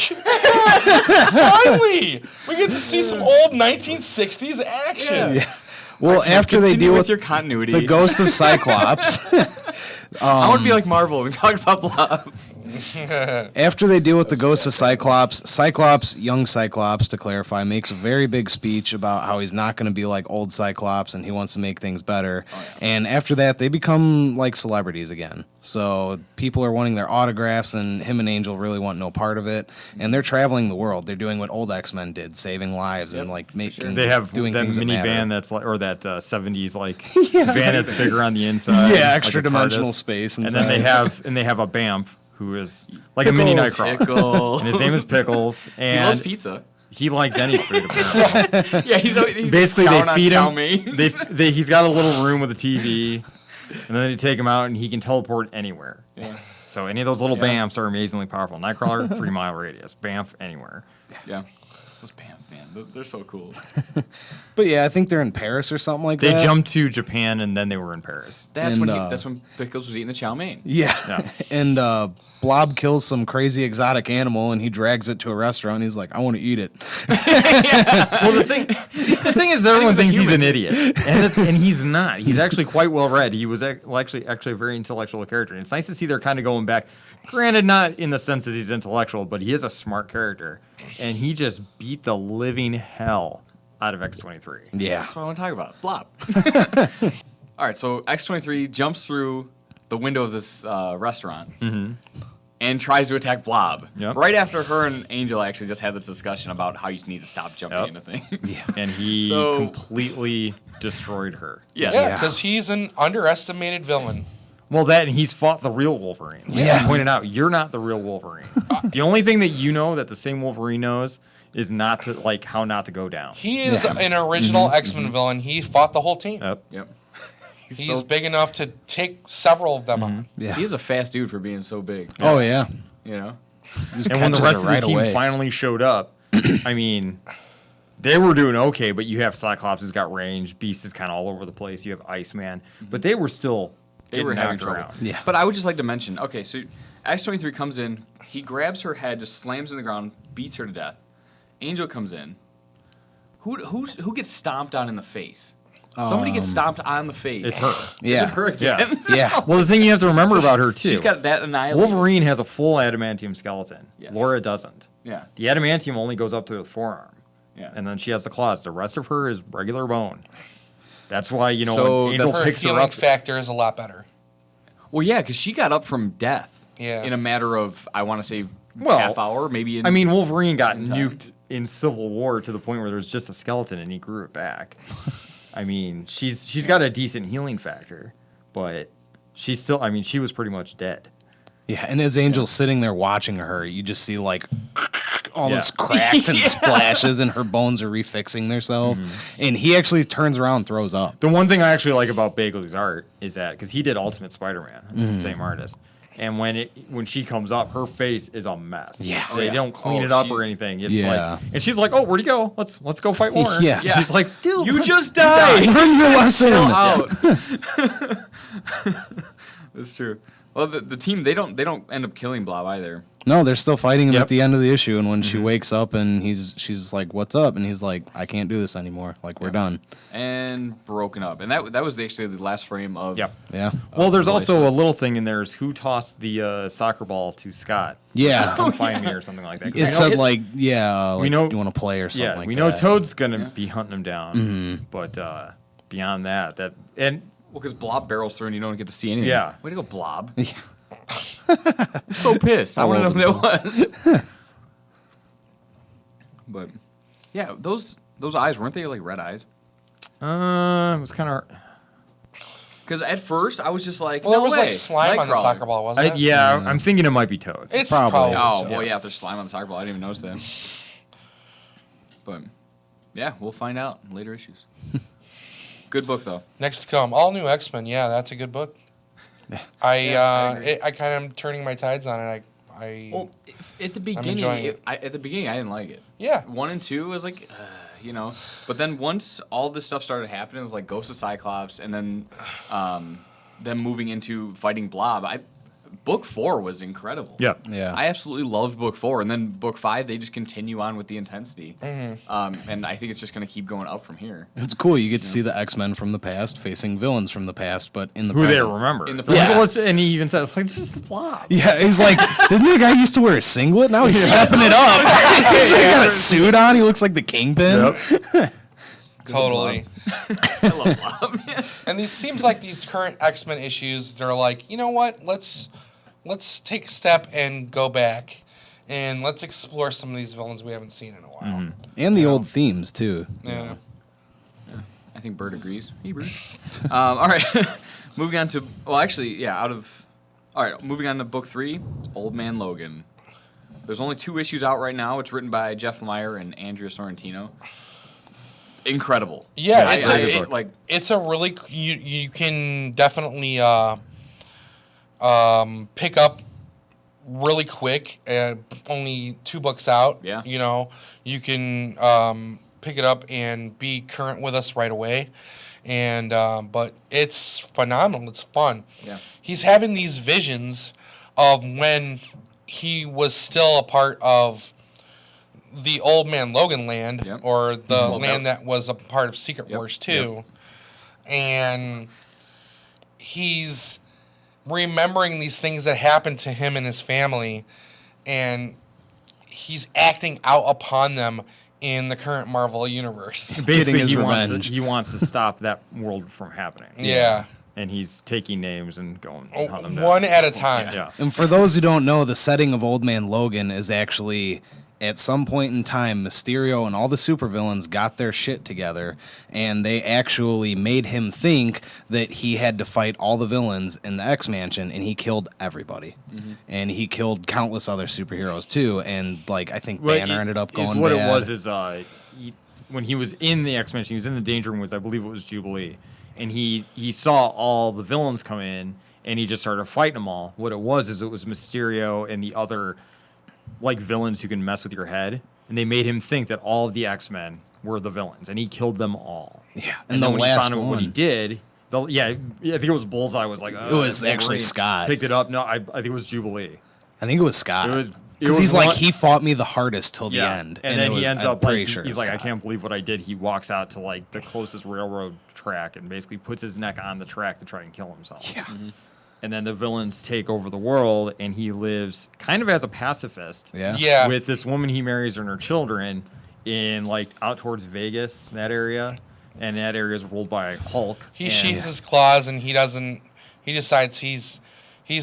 finally, we get to see some old 1960s action. Yeah. Well, after they Continue deal with with your continuity. the ghost of Cyclops, I want to be like Marvel. We talked about Blob. after they deal with the ghost of Cyclops, young Cyclops, to clarify, makes a very big speech about how he's not going to be like old Cyclops and he wants to make things better. Oh, yeah. And after that, they become like celebrities again. So people are wanting their autographs, and him and Angel really want no part of it. And they're traveling the world. They're doing what old X-Men did, saving lives and like making. They have doing that things that minivan matter. that's like, or that 70s like van that's bigger on the inside. Yeah, like extra a dimensional TARDIS. space And inside. then they have a Bamf who is like a mini Pickles. Nightcrawler. Pickle. And his name is Pickles. He And loves pizza. he likes any food. Apparently. Yeah, he's Basically, they shouting on feed chow him. mein. He's got a little room with a TV, and then they take him out, and he can teleport anywhere. Yeah. So any of those little Yeah. Bamfs are amazingly powerful. Nightcrawler, 3-mile radius. Bamf, anywhere. Yeah. Those Bam, man, they're so cool. But yeah, I think they're in Paris or something like They that. jumped to Japan, and then they were in Paris. That's And, when Pickles was eating the chow mein. Yeah. Yeah. And Blob kills some crazy exotic animal and he drags it to a restaurant. And he's like, I want to eat it. Well, the thing is, everyone was a thinks he's human. an idiot, and he's not. He's actually quite well read. He was actually a very intellectual character. And it's nice to see they're kind of going back. Granted, not in the sense that he's intellectual, but he is a smart character, and he just beat the living hell out of X-23. Yeah. That's what I want to talk about. Blob. All right, so X-23 jumps through the window of this restaurant and tries to attack Blob. Yep. Right after her and Angel actually just had this discussion about how you need to stop jumping Yep. into things. And he So- completely destroyed her. Yes. Yeah, because he's an underestimated villain. Well, and he's fought the real Wolverine. Like Yeah. I pointed out, you're not the real Wolverine. The only thing that you know that the same Wolverine knows is not to how not to go down. He is an original X-Men villain. He fought the whole team. Yep. Yep. He's so- big enough to take several of them on. Yeah. He's a fast dude for being so big. Oh, yeah. You know? Just And when the catches rest her of right the team away. finally showed up, I mean, they were doing okay, but you have Cyclops who's got range, Beast is kind of all over the place, you have Iceman, but they were still They were getting having knocked trouble. around. Yeah. But I would just like to mention, okay, so X-23 comes in, he grabs her head, just slams in the ground, beats her to death. Angel comes in. Who gets stomped on in the face? Somebody gets stomped on the face. It's her. Yeah. Is it her again? Yeah. Well, the thing you have to remember about her, too, She's got that annihilation. Wolverine has a full adamantium skeleton. Yes. Laura doesn't. Yeah. The adamantium only goes up to the forearm. Yeah. And then she has the claws. The rest of her is regular bone. That's why, So when Angel Her picks her healing up. factor is a lot better. Well, yeah, because she got up from death. Yeah. In a matter of, I want to say, Well, half hour, maybe. I mean, Wolverine got in time. nuked in Civil War to the point where there's just a skeleton and he grew it back. I mean, she's got a decent healing factor, but she's still. I mean, she was pretty much dead. Yeah, and as Angel's sitting there watching her, you just see like all this Yeah. cracks and splashes, and her bones are refixing themselves. And he actually turns around and throws up. The one thing I actually like about Bagley's art is that because he did Ultimate Spider-Man, it's the same artist. And when she comes up, her face is a mess. Yeah. They yeah. don't clean Oh, it up she- or anything. It's Yeah. like, and she's like, "Oh, where'd he go? Let's go fight more." Yeah. Yeah. He's like, "Dude, You just died. Learn your lesson. Chill out. That's true. Well, the team they don't end up killing Blob either. No, they're still fighting him Yep. at the end of the issue, and when she wakes up and she's like, "What's up?" and he's like, "I can't do this anymore. Like we're done." And broken up, and that was actually the last frame of. Yep. Yeah. Well, there's the also life. a little thing in there is who tossed the soccer ball to Scott. Yeah. Come find me or something like that. 'Cause It we said know- like, "Yeah, like, we know- you want to play or something yeah, like we that." know Toad's gonna be hunting him down, but beyond that and Well, because Blob barrels through and you don't get to see anything. Yeah. Way to go, Blob. Yeah. I'm so pissed. I All want to know who over that was. But yeah, those eyes weren't they like red eyes? it was kind of Because at first I was just like, Well, no there was way. like slime on the Nightcrawler. soccer ball, wasn't it? yeah. I'm thinking it might be Toad. It's Probably. probably. Oh, too. well, yeah, if there's slime on the soccer ball, I didn't even notice that. But yeah, we'll find out in later issues. Good book though. Next to come, all new X-Men. Yeah, that's a good book. I agree. I kind of am turning my tides on it. I Well, at the enjoying beginning, it. I didn't like it. yeah. 1 and 2 was like, you know. But then once all this stuff started happening with like Ghost of Cyclops, and then them moving into fighting Blob, Book 4 was incredible. Yeah. Yeah. I absolutely loved Book 4, and then Book 5 they just continue on with the intensity, and I think it's just going to keep going up from here. It's cool. You get to see the X-Men from the past facing villains from the past, but in the Who they present. remember. In the Like, present. well, and he even says, like, it's just the Blob. Yeah, he's like, didn't the guy used to wear a singlet? Now he's stepping it up. He's like, got a suit on. He looks like the Kingpin. Yep. Totally. I love Blob, man. And these seems like these current X-Men issues, they're like, you know what? Let's take a step and go back, and let's explore some of these villains we haven't seen in a while. And the old themes, too. Yeah. I think Bert agrees. Hey, Bert. All right, moving on to moving on to Book 3, Old Man Logan. There's only 2 issues out right now. It's written by Jeff Lemire and Andrea Sorrentino. Incredible. Yeah, it's it's a really you can definitely pick up really quick. Only 2 books out. Yeah. You know, you can pick it up and be current with us right away. And but it's phenomenal. It's fun. Yeah. He's having these visions of when he was still a part of the Old Man Logan land, Yep. or the Well, land that was a part of Secret Yep. Wars 2. And he's remembering these things that happened to him and his family, and he's acting out upon them in the current Marvel universe. Basically, his he wants revenge. to stop that world from happening. Yeah. And he's taking names and going and hunting them down. One at a time. Yeah. And for those who don't know, the setting of Old Man Logan is actually, at some point in time, Mysterio and all the supervillains got their shit together, and they actually made him think that he had to fight all the villains in the X-Mansion, and he killed everybody. And he killed countless other superheroes, too, and, like, I think Banner ended up going what bad. it was is when he was in the X-Men, he was in the Danger Room with, I believe it was Jubilee, and he saw all the villains come in, and he just started fighting them all. What it was Mysterio and the other like villains who can mess with your head, and they made him think that all of the X-Men were the villains, and he killed them all. Yeah, And the then when he last found out what he one. did, I think it was Bullseye was like, It was actually Wolverine Scott. picked it up. No, I think it was Jubilee. I think it was Scott. It was Because he's like, one- he fought me the hardest till the Yeah, end. and then it he was- ends I'm up pretty like sure he's it's like, I Scott. can't believe what I did. He walks out to like the closest railroad track and basically puts his neck on the track to try and kill himself. Yeah. And then the villains take over the world, and he lives kind of as a pacifist. Yeah. Yeah. With this woman he marries and her children in like out towards Vegas, that area, and that area is ruled by Hulk. He and- sheathes his claws, and he decides he's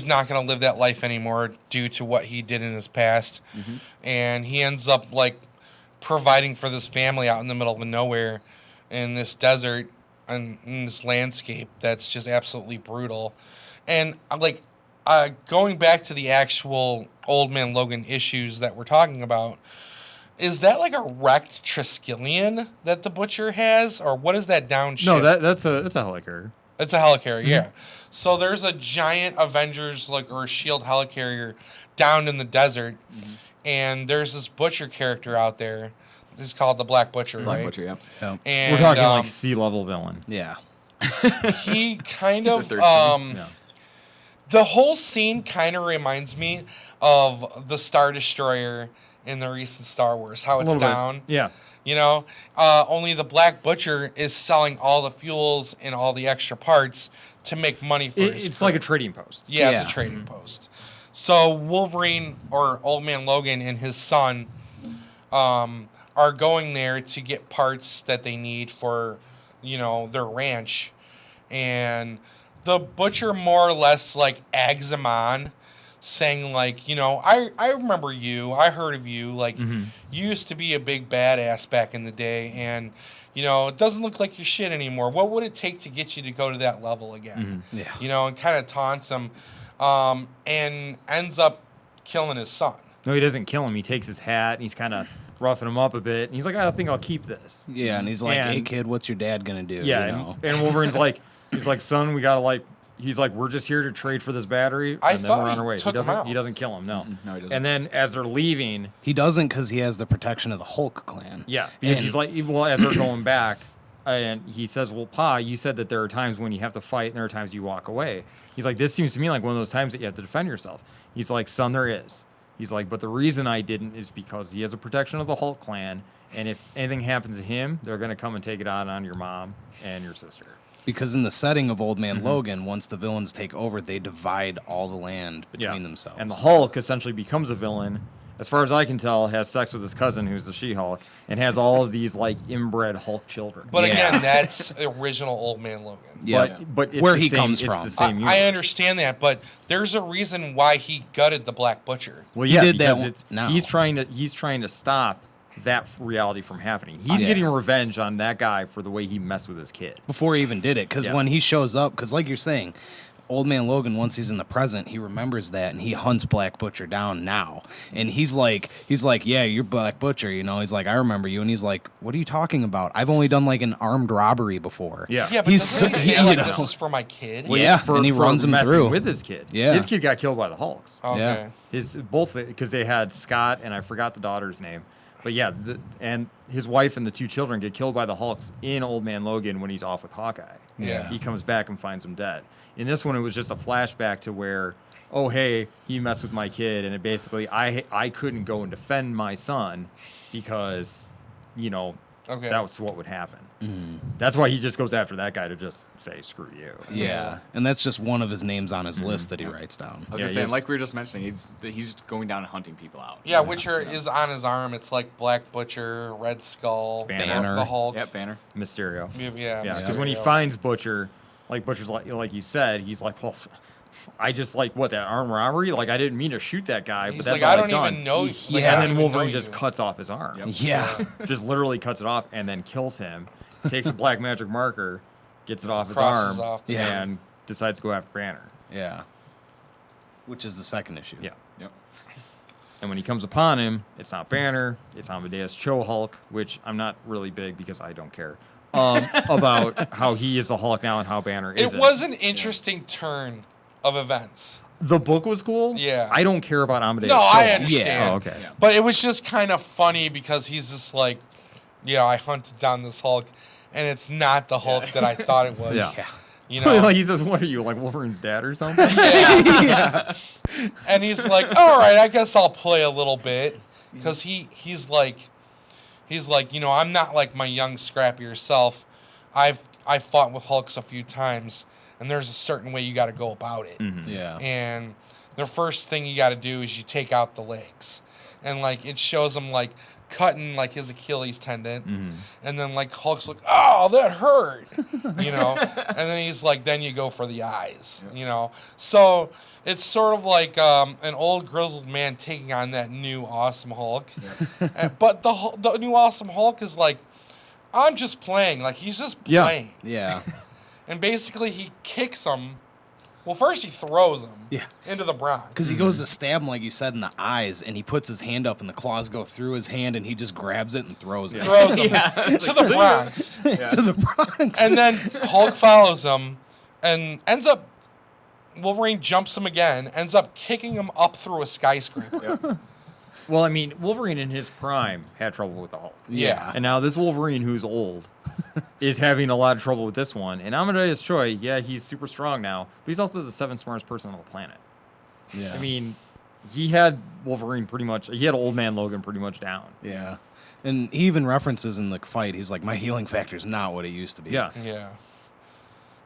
not going to live that life anymore due to what he did in his past. And he ends up like providing for this family out in the middle of nowhere in this desert and in this landscape that's just absolutely brutal. And like going back to the actual Old Man Logan issues that we're talking about, is that like a wrecked Triskelion that the Butcher has, or what is that downship? No, that's a helicarrier. It's a helicarrier, yeah. So there's a giant Avengers or Shield helicarrier down in the desert, and there's this Butcher character out there. He's called the Black Butcher, Black right? Butcher, yeah. Yeah. And We're talking like sea-level villain. Yeah. he kind He's a of third Yeah. the whole scene kind of reminds me of the Star Destroyer in the recent Star Wars, how A it's little bit. down. Yeah. You know, only the Black Butcher is selling all the fuels and all the extra parts to make money for his It's crew. like a trading post. Yeah, Yeah. it's a trading post. So Wolverine, or Old Man Logan, and his son are going there to get parts that they need for, their ranch. And the Butcher more or less like eggs him on, saying like, I remember you, I heard of you, like you used to be a big badass back in the day, and it doesn't look like your shit anymore. What would it take to get you to go to that level again? Yeah. And kind of taunts him, and ends up killing his son. No, he doesn't kill him. He takes his hat and he's kind of roughing him up a bit. And he's like, I think I'll keep this. Yeah, and he's like, And- hey, kid, what's your dad going to do? Yeah, You know? and Wolverine's like, he's like, son, we gotta like. He's like, we're just here to trade for this battery, I and then thought we're on he our way. took him out. He doesn't kill him, no. No, he doesn't. And then as they're leaving, He doesn't because he has the protection of the Hulk clan. yeah, because And- he's like, well, as they're going back, And he says, well, Pa, you said that there are times when you have to fight and there are times you walk away. He's like, this seems to me like one of those times that you have to defend yourself. He's like, son, there is. He's like, but the reason I didn't is because he has a protection of the Hulk clan. And if anything happens to him, they're going to come and take it out on your mom and your sister. Because in the setting of Old Man Logan, once the villains take over, they divide all the land between themselves. And the Hulk essentially becomes a villain. As far as I can tell, has sex with his cousin, who's the She-Hulk, and has all of these like inbred Hulk children. But again, that's the original Old Man Logan. Yeah. But it's Where the he same, comes it's from. the same I universe. understand that, but there's a reason why he gutted the Black Butcher. Well, He yeah, did that because one- it's now. he's trying to stop that reality from happening. He's Yeah. getting revenge on that guy for the way he messed with his kid. Before he even did it, because Yeah. when he shows up, because like you're saying, Old Man Logan, once he's in the present, he remembers that and he hunts Black Butcher down now. And he's like, yeah, you're Black Butcher, you know. He's like, I remember you. And he's like, what are you talking about? I've only done like an armed robbery before. Yeah. Yeah, but He's doesn't he so- say, you like, know. this is for my kid? Well, yeah, and he runs him messing through. with his kid. Yeah. His kid got killed by the Hulks. Okay. Yeah. His both because they had Scott and I forgot the daughter's name. But yeah, and his wife and the two children get killed by the Hulks in Old Man Logan when he's off with Hawkeye. Yeah. He comes back and finds him dead. In this one, it was just a flashback to where, oh, hey, he messed with my kid. And it basically, I couldn't go and defend my son because, you know, Okay. that's what would happen. That's why he just goes after that guy to just say, screw you. Yeah. And that's just one of his names on his list that he writes down. I was Yeah, just saying, yes. like we were just mentioning, he's going down and hunting people out. Yeah, Witcher is on his arm. It's like Black Butcher, Red Skull, Banner. the Hulk. Yep, Banner. Mysterio. Yeah, Yeah, because when he Mysterio. finds Butcher, like Butcher's like you said, he's like, well, I just like what that armed robbery. Like I didn't mean to shoot that guy, He's but that's like, all I I've don't done. even know. He- like, yeah, I don't And then even Wolverine know just you. cuts off his arm. Yep. Yeah. Just literally cuts it off and then kills him. Takes a black magic marker, gets it off his Crosses arm, off. Yeah. and decides to go after Banner. Yeah. Which is the second issue. Yeah. Yep. And when he comes upon him, it's not Banner, it's Amadeus Cho Hulk, which I'm not really big because I don't care about how he is the Hulk now and how Banner It isn't. was an interesting turn of events. The book was cool. Yeah. I don't care about Amadeus No, Cho I Hulk. understand. Yeah. Oh, okay. Yeah. But it was just kind of funny because he's just like, yeah, I hunted down this Hulk, and it's not the Hulk that I thought it was. Yeah. Yeah. You know? Like he says, "What are you, like Wolverine's dad or something?" And he's like, all right, I guess I'll play a little bit, because he's like, you know, I'm not like my young scrappier self. I've fought with Hulks a few times, and there's a certain way you got to go about it. Yeah. And the first thing you got to do is you take out the legs, and like it shows him like cutting like his Achilles tendon, and then like Hulk's like, oh, that hurt, you know, and then he's like, then you go for the eyes, you know. So it's sort of like an old grizzled man taking on that new awesome Hulk, but the new awesome Hulk is like, I'm just playing, like he's just Yeah. playing, Yeah. and basically he kicks him. Well, first he throws him Yeah. into the Bronx. Because he goes to stab him, like you said, in the eyes, and he puts his hand up, and the claws go through his hand, and he just grabs it and throws it Throws him Yeah. to the Bronx. to the Bronx. And then Hulk follows him and ends up, Wolverine jumps him again, ends up kicking him up through a skyscraper. Well, I mean, Wolverine in his prime had trouble with the Hulk. Yeah. And now this Wolverine who's old is having a lot of trouble with this one. And Amadeus Cho, yeah, he's super strong now, but he's also the seventh smartest person on the planet. Yeah. I mean, he had Wolverine pretty much, he had Old Man Logan pretty much down. Yeah. And he even references in the fight, he's like, my healing factor's not what it used to be. Yeah. Yeah.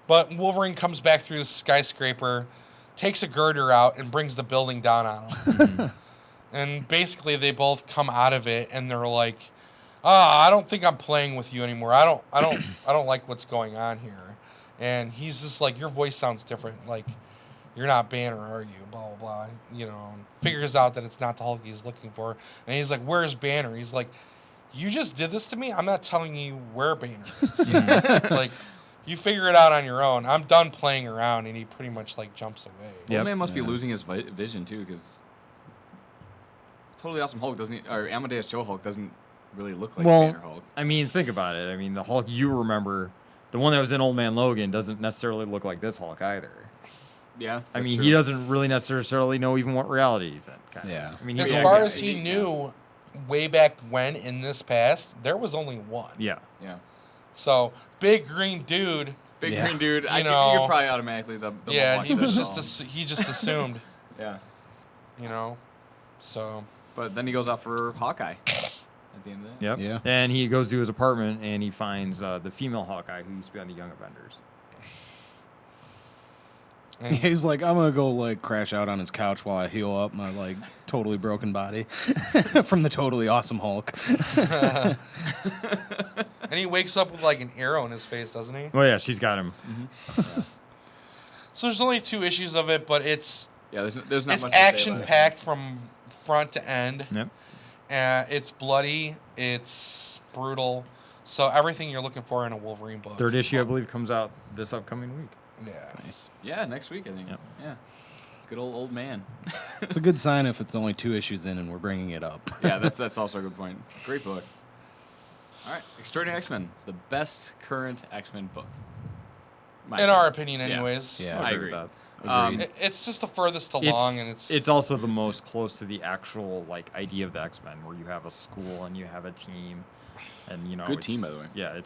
But Wolverine comes back through the skyscraper, takes a girder out, and brings the building down on him. And basically they both come out of it and they're like, I don't think I'm playing with you anymore. I don't like what's going on here. And he's just like, your voice sounds different. Like, you're not Banner, are you? Blah, blah, blah. You know, figures out that it's not the Hulk he's looking for. And he's like, where's Banner? He's like, you just did this to me? I'm not telling you where Banner is. Like, you figure it out on your own. I'm done playing around. And he pretty much, like, jumps away. Yep. Old man must be losing his vision too, because Totally Awesome Hulk doesn't, or Amadeus Cho Hulk doesn't really look like Banner Hulk. I mean, think about it. I mean, the Hulk you remember, the one that was in Old Man Logan, doesn't necessarily look like this Hulk either. Yeah, I that's mean, true. he doesn't really necessarily know even what reality he's in. Kind of. Yeah. I mean, As he's far yeah, as he knew way back when in this past, there was only one. yeah. Yeah. So big green dude. Big Yeah. green dude. You know, could probably automatically the Yeah, Mohawk he was says just it all. he just assumed, Yeah. So But then he goes out for Hawkeye at the end of that. Yep. Yeah. And he goes to his apartment and he finds the female Hawkeye who used to be on the Young Avengers. and He's like, I'm gonna go like crash out on his couch while I heal up my like totally broken body from the totally awesome Hulk. and he wakes up with like an arrow in his face, doesn't he? Well, yeah, she's got him. So there's only 2 issues of it, but it's Yeah, there's not it's much to say action about it. packed from front to end. Yep. It's bloody. It's brutal. So everything you're looking for in a Wolverine book. 3rd issue, I believe, comes out this upcoming week. Yeah. Nice. Yeah, next week I think. Yep. Yeah. Good old man. It's a good sign if it's only 2 issues in and we're bringing it up. Yeah, that's also a good point. Great book. All right, Extraordinary X-Men, the best current X-Men book. In our opinion, anyways. Yeah. I with agree. that. Agreed. It's just the furthest along, and It's also the most close to the actual like idea of the X-Men, where you have a school and you have a team, and Good team, by the way. Yeah,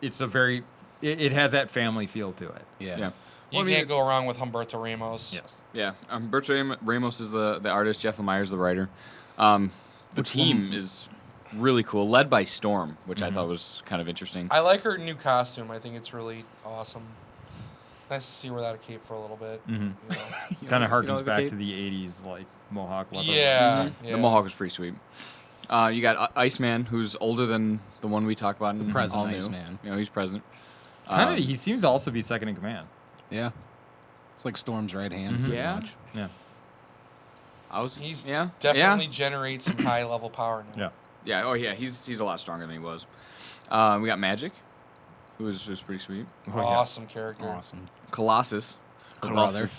it's a very it has that family feel to it. Yeah. Yeah. you Well, I mean, can't go wrong with Humberto Ramos. Yes. Yeah, Bertrand Ramos is the artist. Jeff Lemire is the writer. The Which team one- is really cool, led by Storm, which I thought was kind of interesting. I like her new costume. I think it's really awesome. Nice to see her without a cape for a little bit. Mhm. You know? Kind of you know, harkens the back cape? to the '80s like Mohawk leather. Yeah, Mhm. yeah. The Mohawk was pretty sweet. You got Iceman, who's older than the one we talked about. In present All New. Iceman. You know, he's president. Kind of. He seems to also be second in command. Yeah. It's like Storm's right hand. Mhm. pretty Yeah. much. Yeah. He's yeah, definitely generates some high level power now. Yeah. yeah. Oh yeah, he's a lot stronger than he was. We got Magic, who was pretty sweet. Oh, yeah. Awesome character. Awesome. Colossus. Her brother.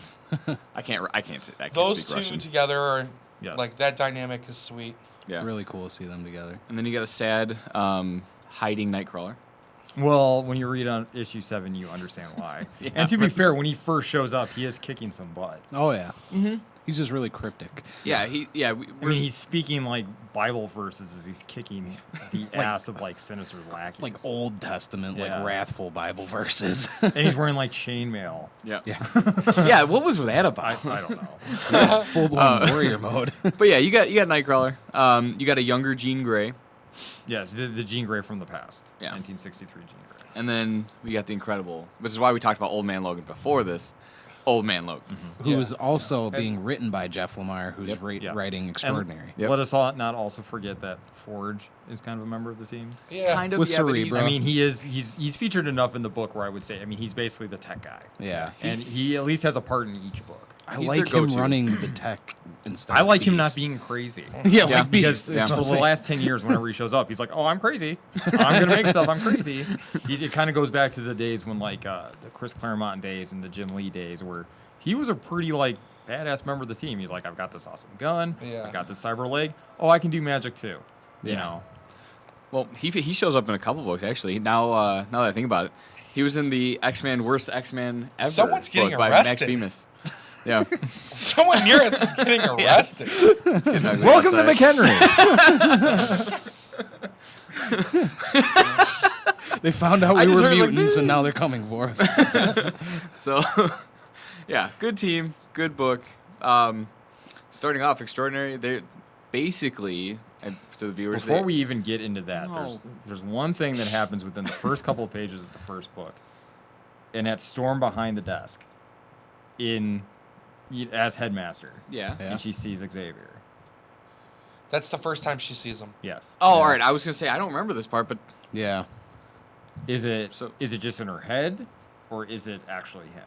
I can't say I can't Those speak two Russian. together are Yes. like that dynamic is sweet. Yeah. Really cool to see them together. And then you got a sad hiding Nightcrawler. Well, when you read on issue 7, you understand why. Yeah. And to be fair, when he first shows up, he is kicking some butt. Oh yeah. Mm-hmm. He's just really cryptic. Yeah, I mean, he's speaking like Bible verses as he's kicking the ass of like Sinister's lackeys. Like Old Testament, Yeah. like wrathful Bible verses. And he's wearing like chainmail. yeah. yeah. Yeah, what was that I about? don't know. Full blown warrior mode. But yeah, you got Nightcrawler. You got a younger Jean Grey, Yeah, the Jean Grey from the past. Yeah. 1963 Jean Grey. and then we got the Incredible. Which is why we talked about Old Man Logan before this. Old Man Logan. Who Yeah. is also being written by Jeff Lemire, who's Yeah. writing And Extraordinary. Yep. let us all not also forget that Forge is kind of a member of the team. Yeah. Kind of. With yeah, but he's- Cerebro. I mean, he's featured enough in the book where I would say, I mean, he's basically the tech guy. Yeah. And he at least has a part in each book. I he's like their him go-to. running the tech instead. I of like him not Beast. being crazy. Yeah, Yeah. like Because Beast. That's for what I'm the saying. last 10 years, whenever he shows up, he's like, oh, I'm crazy. I'm going to make stuff. I'm crazy. It kind of goes back to the days when, like, the Chris Claremont days and the Jim Lee days where he was a pretty, like, badass member of the team. He's like, I've got this awesome gun. Yeah. I got this cyber leg. Oh, I can do magic, too. You Yeah. know? Well, he shows up in a couple books actually. Now that I think about it, he was in the X-Men Worst X-Men Ever Someone's getting book by Max arrested. Bemis. Yeah. Someone near us is getting arrested. It's getting ugly Welcome to outside. McHenry. They found out I we just were heard, like, mutants, and now they're coming for us. So, yeah, good team, good book. Starting off, Extraordinary. They basically, and to the viewers, Before they- we even get into that, No. there's one thing that happens within the first couple of pages of the first book, and that's Storm behind the desk, as headmaster, yeah. Yeah. and she sees Xavier. That's the first time she sees him. Yes. Oh, Yeah. all right. I was gonna say I don't remember this part, but Yeah. Is it So- just in her head, or is it actually him?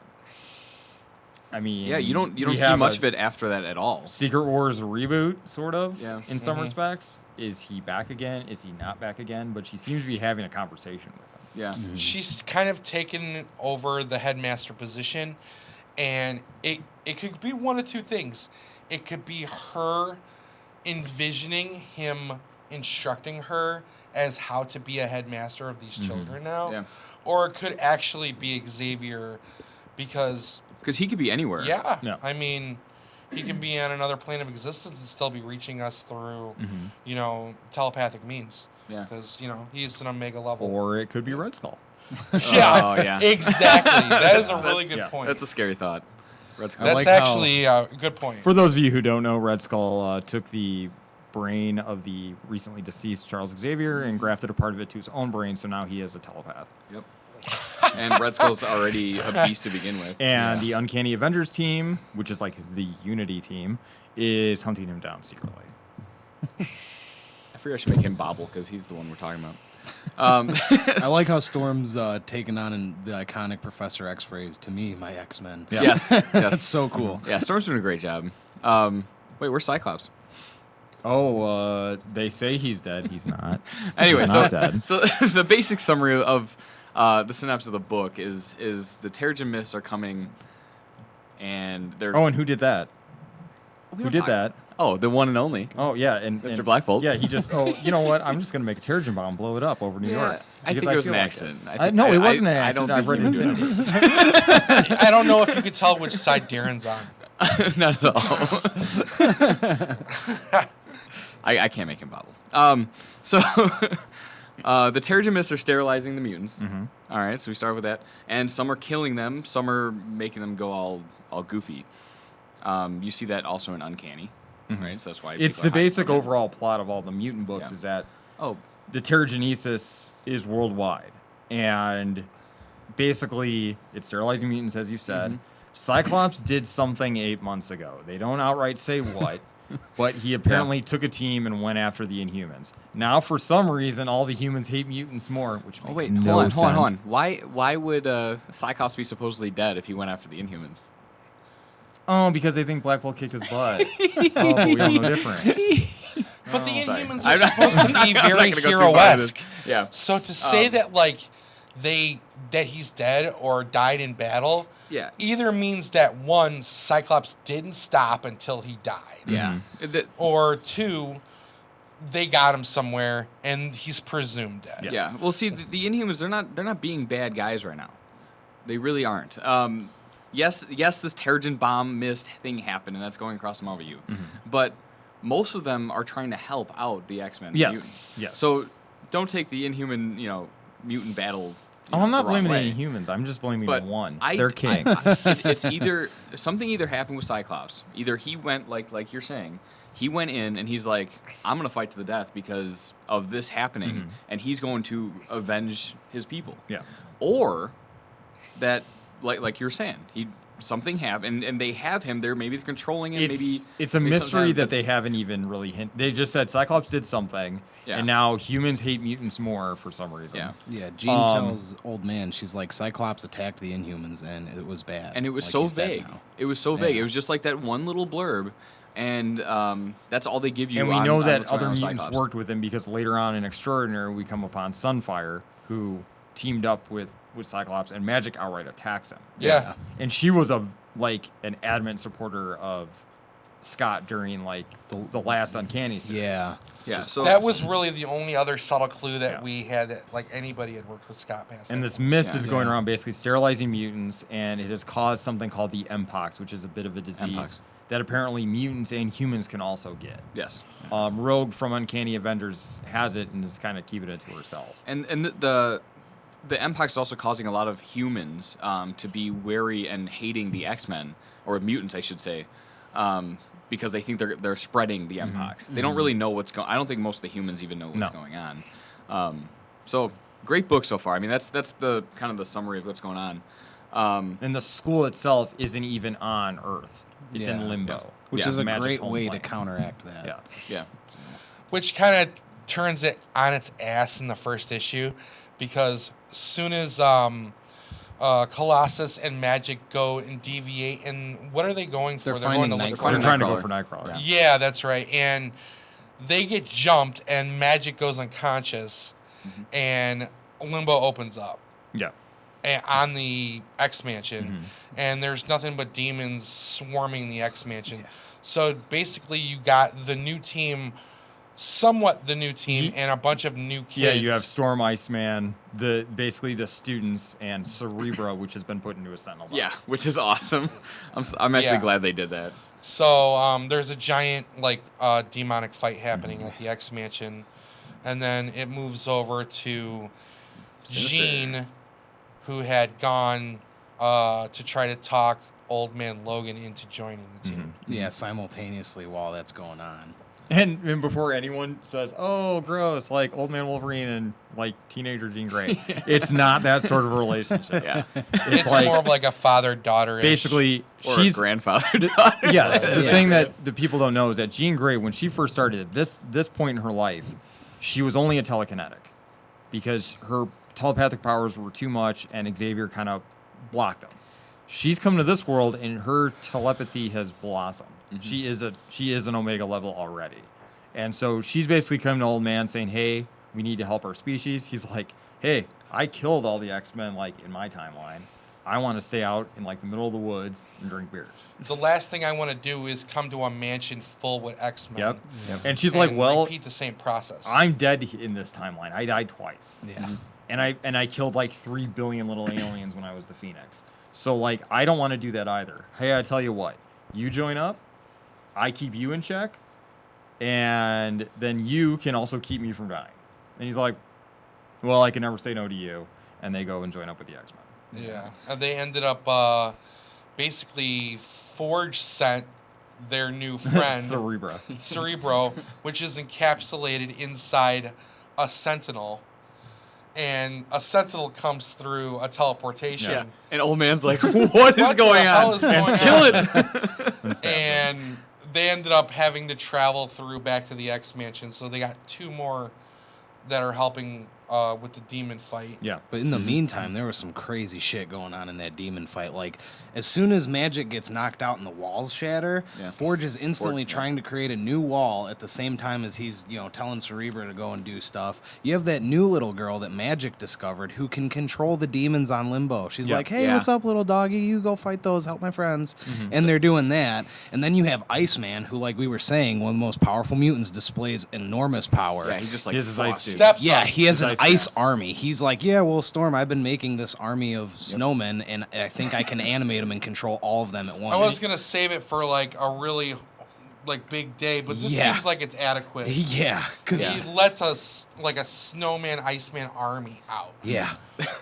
I mean, yeah, you don't we see have much a of it after that at all. Secret Wars reboot, sort of. Yeah. In some Mhm. respects, is he back again? Is he not back again? But she seems to be having a conversation with him. Yeah. She's kind of taken over the headmaster position, and it could be one of two things. It could be her envisioning him instructing her as how to be a headmaster of these children now, Yeah. or it could actually be Xavier, because Because he could be anywhere. yeah, Yeah. I mean, He can be on another plane of existence and still be reaching us through, telepathic means. Yeah. Because, he's an Omega level. Or it could be Red Skull. Oh, yeah. Exactly. That is a really good point. That's a scary thought. Red Skull. That's like actually a good point. For those of you who don't know, Red Skull took the brain of the recently deceased Charles Xavier and grafted a part of it to his own brain, so now he is a telepath. Yep. And Red Skull's already a beast to begin with. And the Uncanny Avengers team, which is like the Unity team, is hunting him down secretly. I figure I should make him Bobble because he's the one we're talking about. I like how Storm's taking on the iconic Professor X phrase, "To me, my X-Men." Yeah. Yes. That's so cool. Yeah, Storm's doing a great job. Wait, where's Cyclops? Oh, they say he's dead. He's not. Anyway, He's so not dead. so the basic summary of the synopsis of the book is the Terrigen Mists are coming, and they're. Oh, and who did that? We Who don't did talk- that? Oh, the one and only. Oh, yeah. And Mr. Black Bolt. Yeah, he just, you know what? I'm just going to make a Terrigen bomb, blow it up over New York. I because think it was feel an like accident. No, it wasn't an I accident. don't I've think read he would do it on Infinity. purpose. I don't know if you could tell which side Darren's on. Not at all. I can't make him Bobble. So the Terrigen Mists are sterilizing the mutants. Mhm. All right, so we start with that. And some are killing them. Some are making them go all goofy. You see that also in Uncanny. Right, so that's why It's people the are hiding basic from it. overall plot of all the mutant books Yeah. is that Oh, the Terrigenesis is worldwide. And basically, it's sterilizing mutants, as you said. Mhm. Cyclops did something 8 months ago. They don't outright say what, but he apparently took a team and went after the Inhumans. Now, for some reason, all the humans hate mutants more, which makes oh wait, no hold on, sense. hold on, hold on. Why would Cyclops be supposedly dead if he went after the Inhumans? Oh, because they think Black Bolt kicked his butt. Oh, but we all know different. But the sorry. Inhumans I'm are not- supposed to be I'm not very gonna go too far into this. hero-esque. Yeah. So to say that that he's dead or died in battle, Yeah. either means that one, Cyclops didn't stop until he died, Yeah. or two, they got him somewhere and he's presumed dead. Yeah. Well, see, the Inhumans, they're not being bad guys right now. They really aren't. Yes, this Terrigen bomb mist thing happened, and that's going across the Marvel U. But most of them are trying to help out the X-Men. Yes, Mutants. yes. So don't take the Inhuman, mutant battle. I'm not blaming the any humans. I'm just blaming But one. I- They're king. It's either something happened with Cyclops. Either he went like you're saying, he went in and he's like, I'm gonna fight to the death because of this happening, and he's going to avenge his people. Yeah. Or that like you're saying, something happened and they have him there. Maybe they're controlling him. It's a maybe mystery sometimes- that they haven't even really hinted. They just said Cyclops did something, Yeah. and now humans hate mutants more for some reason. Yeah. Yeah, Jean tells Old Man, she's like, Cyclops attacked the Inhumans, and it was bad. And it was Like, so he's dead vague. now. It was so vague. Yeah. It was just like that one little blurb, and that's all they give you. And we on- know on that what's going other on with mutants Cyclops. worked with him because later on in Extraordinary, we come upon Sunfire, who teamed up with Cyclops, and Magic outright attacks him. Yeah. And she was an adamant supporter of Scott during the last Uncanny series. Yeah. Yeah. So That was really the only other subtle clue that Yeah. we had that anybody had worked with Scott past. And that this point. mist is going Yeah. around basically sterilizing mutants, and it has caused something called the Mpox, which is a bit of a disease Mpox. that apparently mutants and humans can also get. yes. Rogue from Uncanny Avengers has it and is kind of keeping it to herself. And the Mpox is also causing a lot of humans to be wary and hating the X-Men, or mutants, I should say, because they think they're spreading the Mpox. They don't really know what's going. I don't think most of the humans even know what's No. going on. So great book so far. I mean, that's the kind of the summary of what's going on. And the school itself isn't even on Earth; it's Yeah. in limbo, Which Yeah. is a Magic's great home way to planet. counteract that. Yeah. Yeah. Which kind of turns it on its ass in the first issue, because soon as Colossus and Magic go and deviate, and what are they going for? They're going finding to look Nightcrawler. for They're trying to go Nightcrawler. for Nightcrawler. Yeah. Yeah, that's right. And they get jumped, and Magic goes unconscious, and Limbo opens up Yeah. on the X Mansion, and there's nothing but demons swarming the X Mansion. So basically, you got the new team, somewhat the new team, and a bunch of new kids. Yeah, you have Storm, Iceman, basically the students, and Cerebra, which has been put into a Sentinel. Yeah, which is awesome. I'm actually Yeah. glad they did that. So there's a giant demonic fight happening at the X Mansion, and then it moves over to Jean, who had gone to try to talk Old Man Logan into joining the team. Yeah, simultaneously while that's going on. And before anyone says, "Oh, gross," like Old Man Wolverine and like teenager Jean Grey, it's not that sort of a relationship. Yeah. It's more of like a father-daughter. Basically, Or she's a grandfather-daughter. yeah. The thing that the people don't know is that Jean Grey, when she first started at this point in her life, she was only a telekinetic because her telepathic powers were too much, and Xavier kind of blocked them. She's come to this world, and her telepathy has blossomed. Mm-hmm. She is an Omega level already, and so she's basically come to Old Man saying, "Hey, we need to help our species." He's like, "Hey, I killed all the X-Men in my timeline. I want to stay out in the middle of the woods and drink beer." The last thing I want to do is come to a mansion full with X-Men. Yep. And she's like, "Well, repeat the same process. I'm dead in this timeline. I died twice. Yeah. And I killed 3 billion little aliens when I was the Phoenix. So I don't want to do that either. Hey, I tell you what, you join up, I keep you in check, and then you can also keep me from dying." And he's like, "Well, I can never say no to you." And they go and join up with the X-Men. Yeah. And they ended up basically Forge sent their new friend Cerebro, which is encapsulated inside a Sentinel. And a Sentinel comes through a teleportation. Yeah. And Old Man's like, what is going on? Kill it. And they ended up having to travel through back to the X Mansion. So they got 2 more that are helping with the demon fight. Yeah. But in the meantime, there was some crazy shit going on in that demon fight. As soon as Magic gets knocked out and the walls shatter, Forge is instantly trying to create a new wall at the same time as he's, telling Cerebro to go and do stuff. You have that new little girl that Magic discovered who can control the demons on Limbo. She's like, "Hey, what's up, little doggy? You go fight those, help my friends." And they're doing that. And then you have Iceman, who, like we were saying, one of the most powerful mutants, displays enormous power. Yeah, he's just he has his ice dude. Yeah, he has an ice army. He's like, "Yeah, well, Storm, I've been making this army of snowmen, and I think I can animate them and control all of them at once." I was gonna save it for a really big day, but this seems like it's adequate. Yeah, because he lets us a snowman Iceman army out. Yeah,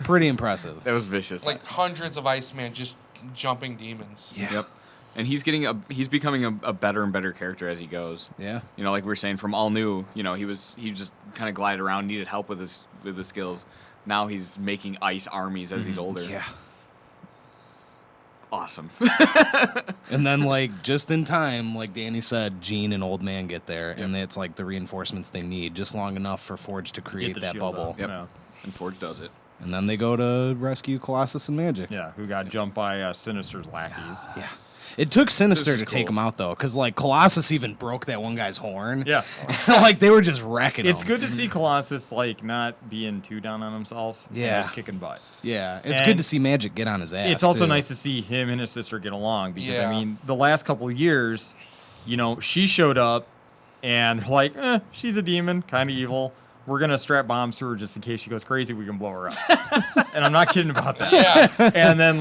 pretty impressive. That was vicious. Hundreds of Iceman just jumping demons. Yeah. Yep. And he's becoming a better and better character as he goes. Yeah. Like we were saying, from all new, he just kind of glided around, needed help with his skills. Now he's making ice armies as he's older. Yeah. Awesome. And then, just in time, like Danny said, Jean and Old Man get there, and it's the reinforcements they need, just long enough for Forge to create that bubble. Yep. Yeah. And Forge does it. And then they go to rescue Colossus and Magic. Yeah, who got jumped by Sinister's lackeys. Yeah. It took Sinister to take him out, though, because, Colossus even broke that one guy's horn. Yeah. They were just wrecking him. It's good to see Colossus, not being too down on himself. Yeah. And just kicking butt. Yeah. It's good to see Magic get on his ass, It's also too. nice to see him and his sister get along, because, the last couple of years, she showed up, and she's a demon, kind of evil. We're going to strap bombs to her just in case she goes crazy. We can blow her up. And I'm not kidding about that. Yeah. And then,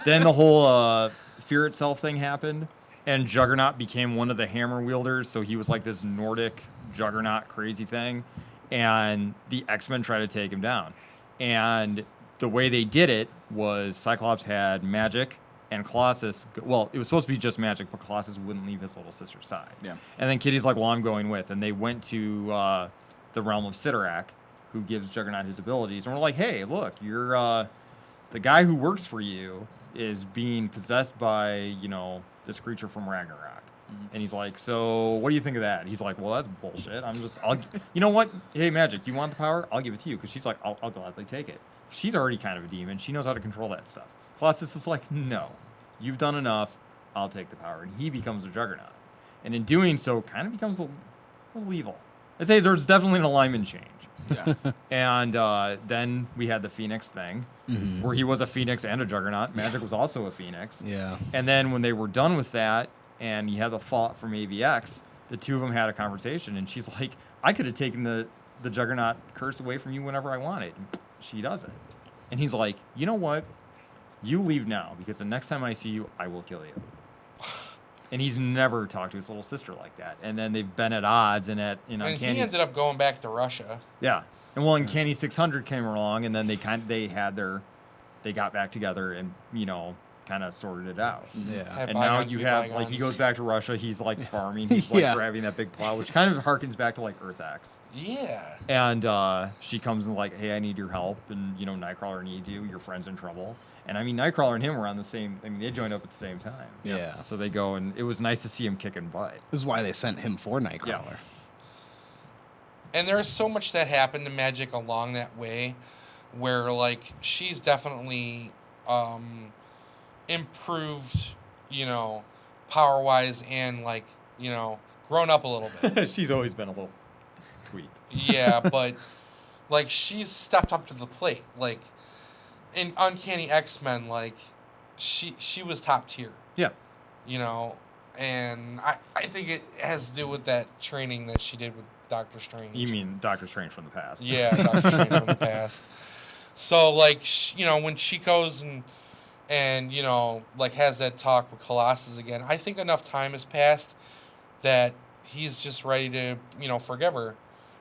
then the whole Fear Itself thing happened, and Juggernaut became one of the hammer wielders, so he was this Nordic Juggernaut crazy thing, and the X-Men tried to take him down. And the way they did it was Cyclops had Magic and Colossus, it was supposed to be just Magic, but Colossus wouldn't leave his little sister's side. Yeah. And then Kitty's like, "Well, I'm going with," and they went to the realm of Sidorak, who gives Juggernaut his abilities, and we're like, "Hey, look, you're the guy who works for you is being possessed by, this creature from Ragnarok." And he's like, "So what do you think of that?" And he's like, "Well, that's bullshit. You know what? Hey, Magic, you want the power? I'll give it to you." Because she's like, I'll gladly take it. She's already kind of a demon. She knows how to control that stuff. Colossus is like, "No, you've done enough. I'll take the power." And he becomes a Juggernaut. And in doing so, kind of becomes a little evil. I say there's definitely an alignment change. Yeah. And then we had the Phoenix thing, where he was a Phoenix and a Juggernaut. Magic was also a Phoenix. Yeah. And then when they were done with that, and he had the fallout from AVX, the two of them had a conversation, and she's like, "I could have taken the Juggernaut curse away from you whenever I wanted." She does it. And he's like, "You know what? You leave now, because the next time I see you, I will kill you." And he's never talked to his little sister like that. And then they've been at odds, and he ended up going back to Russia. Yeah. And Uncanny 600 came along, and then they got back together and, kind of sorted it out. Yeah. Had And now bygones you be have, bygones. he goes back to Russia, he's, farming, he's, grabbing that big plow, which kind of harkens back to, Earth X. Yeah. And she comes and, hey, I need your help, and, Nightcrawler needs you, your friend's in trouble. And, Nightcrawler and him were on the same, they joined up at the same time. Yeah. So they go, and it was nice to see him kicking butt. This is why they sent him for Nightcrawler. Yeah. And there's so much that happened to Magic along that way where, she's definitely improved, power-wise and, grown up a little bit. She's always been a little tweaked. Yeah, but, she's stepped up to the plate. In Uncanny X-Men, she was top tier. Yeah. And I think it has to do with that training that she did with Doctor Strange. You mean Doctor Strange from the past? Yeah, Doctor Strange from the past. So, when she goes and has that talk with Colossus again, I think enough time has passed that he's just ready to, forgive her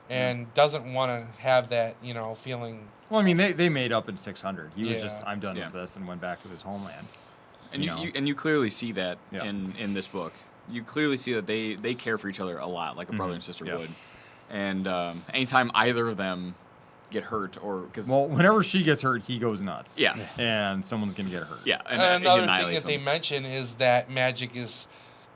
and doesn't want to have that, feeling. Well, they made up in 600. He was Yeah. just, I'm done with this, and went back to his homeland. And you clearly see that in this book. You clearly see that they care for each other a lot, like a brother and sister would. And anytime either of them get hurt, whenever she gets hurt, he goes nuts. Yeah. And someone's gonna get hurt. Yeah. And another thing that they mention is that Magic is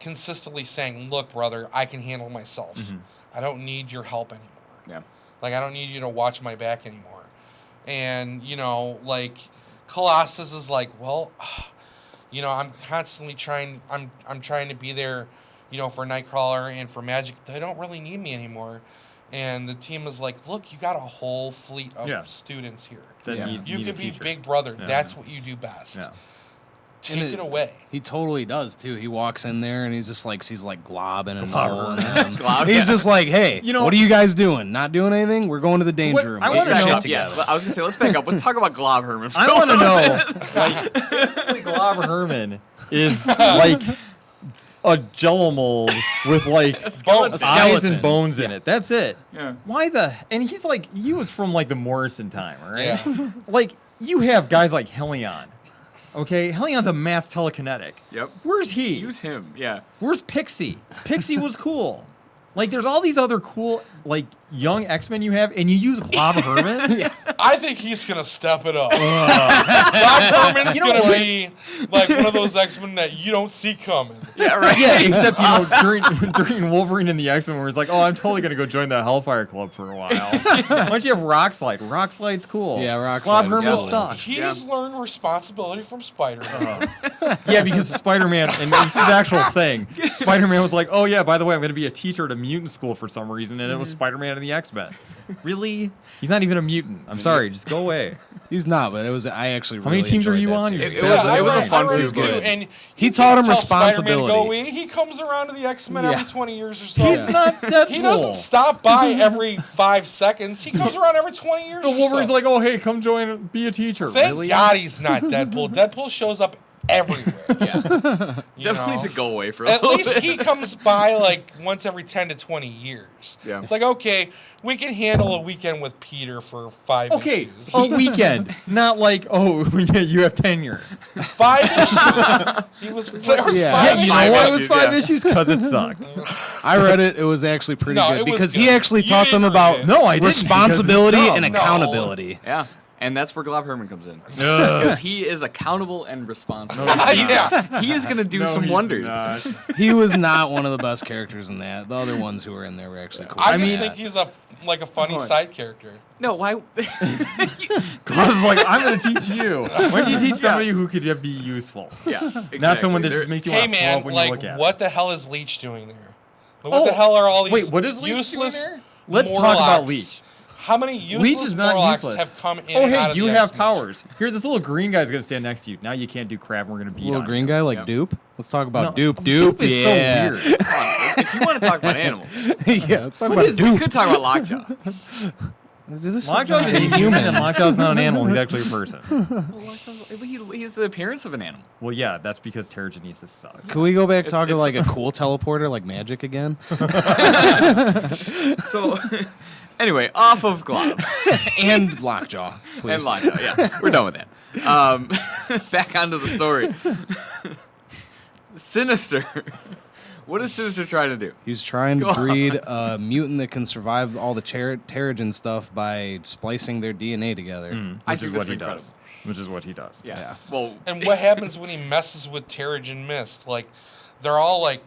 consistently saying, "Look, brother, I can handle myself. Mm-hmm. I don't need your help anymore. Yeah. I don't need you to watch my back anymore." And Colossus is well, I'm constantly trying. I'm trying to be there, for Nightcrawler and for Magic. They don't really need me anymore. And the team is look, you got a whole fleet of students here. You can be Big Brother. Yeah. That's what you do best. Yeah. Take it away. He totally does too. He walks in there and he's just sees Glob in a hole. Glob, he's just hey, what are you guys doing? Not doing anything? We're going to the danger room. I want to know. Yeah, I was gonna say, let's back up. Let's talk about Glob Herman. I want to know. Basically, Glob Herman is a Jello mold with eyes and bones in it. That's it. Yeah. Why and he's he was from the Morrison time, right? Yeah. You have guys like Helion. Okay, Helion's a mass telekinetic. Yep. Where's he? Use him. Yeah. Where's Pixie? Pixie was cool. There's all these other cool, young X-Men you have, and you use Glob Herman? Yeah. I think he's going to step it up. Glob Herman's going to be one of those X-Men that you don't see coming. Yeah, right. Yeah, except, during Wolverine and the X-Men, where he's I'm totally going to go join the Hellfire Club for a while. Why don't you have Rockslide? Rockslide's cool. Yeah, Rockslide. Glob Herman sucks. He's learned responsibility from Spider-Man. Yeah, because Spider-Man, and this is the actual thing, Spider-Man was oh yeah, by the way, I'm going to be a teacher at a mutant school for some reason, and it was Spider-Man and the X-Men. Really? He's not even a mutant. I'm sorry, just go away. He's not, but I actually really How many teams are you on? It was a fun few too, and he taught him tell responsibility. Spider-Man to go away. He comes around to the X-Men every 20 years or so. He's not Deadpool. He doesn't stop by every 5 seconds. He comes around every 20 years or Wolverine's so. oh hey, come join, be a teacher. Thank really? God he's not Deadpool. Deadpool shows up everywhere. Yeah. Definitely needs to go away for a At little least bit. he comes by once every 10 to 20 years. Yeah. It's okay, we can handle a weekend with Peter for 5 Okay, issues. a weekend. Not yeah, you have tenure. 5 issues. There was 5 Yeah, issues. you know why it was issues, 5 yeah. issues? Because it sucked. I read it. It was actually pretty No, good it was because good. he actually You taught them didn't about read it. No, I didn't, responsibility because it's and dumb. accountability. Yeah. And that's where Glob Herman comes in. Because he is accountable and responsible. Yeah. He is going to do some he's wonders. not. He was not one of the best characters in that. The other ones who were in there were actually cool. I just think he's a funny Hold on. side character. No, why? Glob's I'm going to teach you. Why don't you teach somebody who could be useful? Yeah. Exactly. Not someone that They're- just makes you Hey want to throw up man, when you look at what it. the hell is Leech doing there? What the hell are all these Wait, what is Leech doing useless there? Let's talk about Morlocks? Leech. How many useless Leech is not Morlocks useless. have come in Oh, and out hey, of you the have X-Men? powers. Here, this little green guy's going to stand next to you. Now you can't do crap, and we're going to beat Little on green you. guy like Yeah. Dupe. Let's talk about No, Dupe. Dupe is yeah. so weird. Come on, if you want to talk about animals, Yeah, let's talk what about is, Dupe. we could talk about Lockjaw. Lockjaw's an inhuman, and Lockjaw's not an animal. He's actually a person. He's the appearance of an animal. Well, yeah, that's because Terrigenesis sucks. Can we go back talking like a cool teleporter, like magic again? So, anyway, off of Glob. And Lockjaw, please. And Lockjaw, yeah. We're done with that. Back onto the story. Sinister. What is Sinister trying to do? He's trying to breed a mutant that can survive all the Terrigen stuff by splicing their DNA together. Which is what he does. Which is what he does. Yeah. Well, And what happens when he messes with Terrigen Mist? Like, they're all like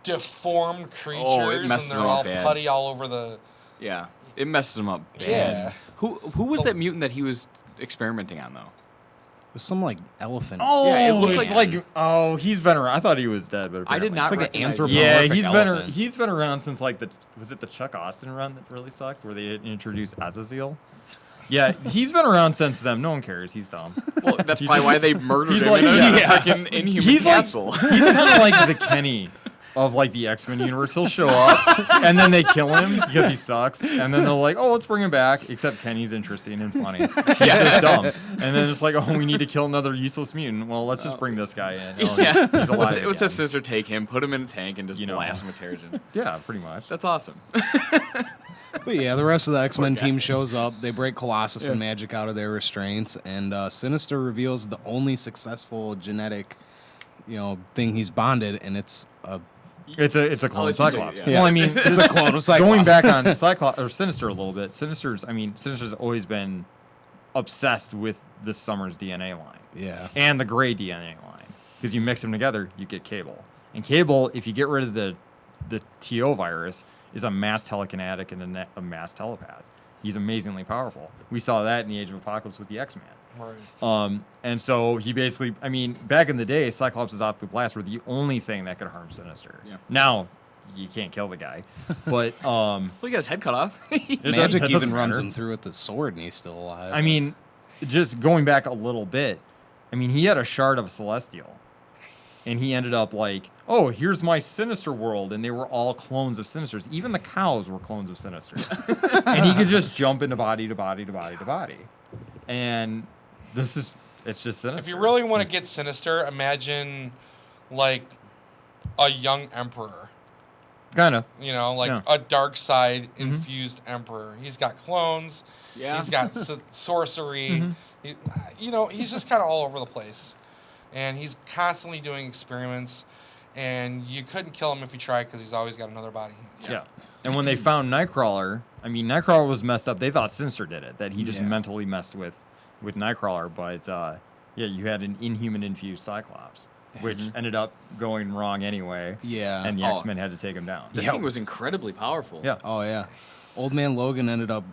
deformed creatures, messes and them they're up all bad. putty all over the. yeah. It messes him up bad. Yeah. Who was that mutant that he was experimenting on, though? It was some like elephant. Oh, Yeah, it looked it's like- he's been around. I thought he was dead, but I did apparently- not It's like an recognize anthropomorphic Yeah, elephant. he's been around since like was it the Chuck Austin run that really sucked, where they introduced Azazel? Yeah, he's been around since then. No one cares. He's dumb. Well, that's He's probably just- why they murdered he's him like- in a yeah. freaking inhuman He's like capsule. he's kind of like the Kenny of like the X-Men universe. He'll show up and then they kill him because he sucks, and then they're like, "Oh, let's bring him back." Except Kenny's interesting and funny. He's just dumb. And then it's like, "Oh, we need to kill another useless mutant. Well, let's just bring this guy in." Oh, Yeah. he's alive Let's again. have Sinister take him, put him in a tank, and just You know. blast him with Terrigen. Yeah, pretty much. That's awesome. But yeah, the rest of the X-Men guy. team shows up. They break Colossus and Magic out of their restraints, and Sinister reveals the only successful genetic, thing he's bonded, and it's a It's a clone I'll of let you Cyclops. say it, yeah. Well, I mean, it's a clone of Cyclops. going back on Cyclops or Sinister a little bit. Sinister's always been obsessed with the Summers DNA line Yeah. and the Gray DNA line, because you mix them together, you get Cable. And Cable, if you get rid of the TO virus, is a mass telekinetic and a mass telepath. He's amazingly powerful. We saw that in the Age of Apocalypse with the X-Men. Right. And so he basically, I mean, back in the day, Cyclops' optical blasts were the only thing that could harm Sinister. Yeah. Now, you can't kill the guy, but Well, he got his head cut off. Magic that even doesn't runs matter. him through with the sword, and he's still alive. I mean, just going back a little bit, I mean, he had a shard of Celestial, and he ended up like, oh, here's my Sinister world, and they were all clones of Sinisters. Even the cows were clones of Sinister. And he could just jump into body to body to body to body. And it's just Sinister. If you really want to get sinister, imagine like a young emperor. Kind of. Like Yeah. a dark side infused emperor. He's got clones. Yeah. He's got sorcery. He's just kind of all over the place. And he's constantly doing experiments. And you couldn't kill him if you tried because he's always got another body. Yeah. And when they found Nightcrawler, I mean, Nightcrawler was messed up. They thought Sinister did it, that he just mentally messed with Nightcrawler. But, you had an inhuman infused Cyclops, which ended up going wrong anyway. Yeah. And the Oh. X-Men had to take him down. The thing was incredibly powerful. Yeah. Oh yeah. Old man Logan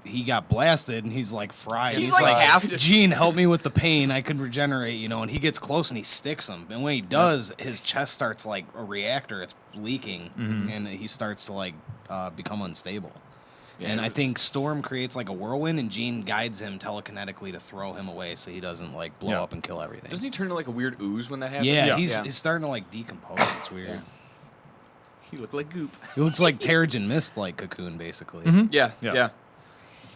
he got blasted, and he's like fried. He's like half just- Gene, help me with the pain. I can regenerate, and he gets close and he sticks him. And when he does, his chest starts like a reactor. It's leaking, and he starts to like become unstable. Yeah, And I think Storm creates like a whirlwind, and Gene guides him telekinetically to throw him away so he doesn't like blow Yeah. up and kill everything. Doesn't he turn into like a weird ooze when that happens? Yeah, he's starting to like decompose. It's weird. Yeah. He looked like goop. He looks like Terrigen Mist, like Cocoon, basically. Yeah. Yeah. Yeah.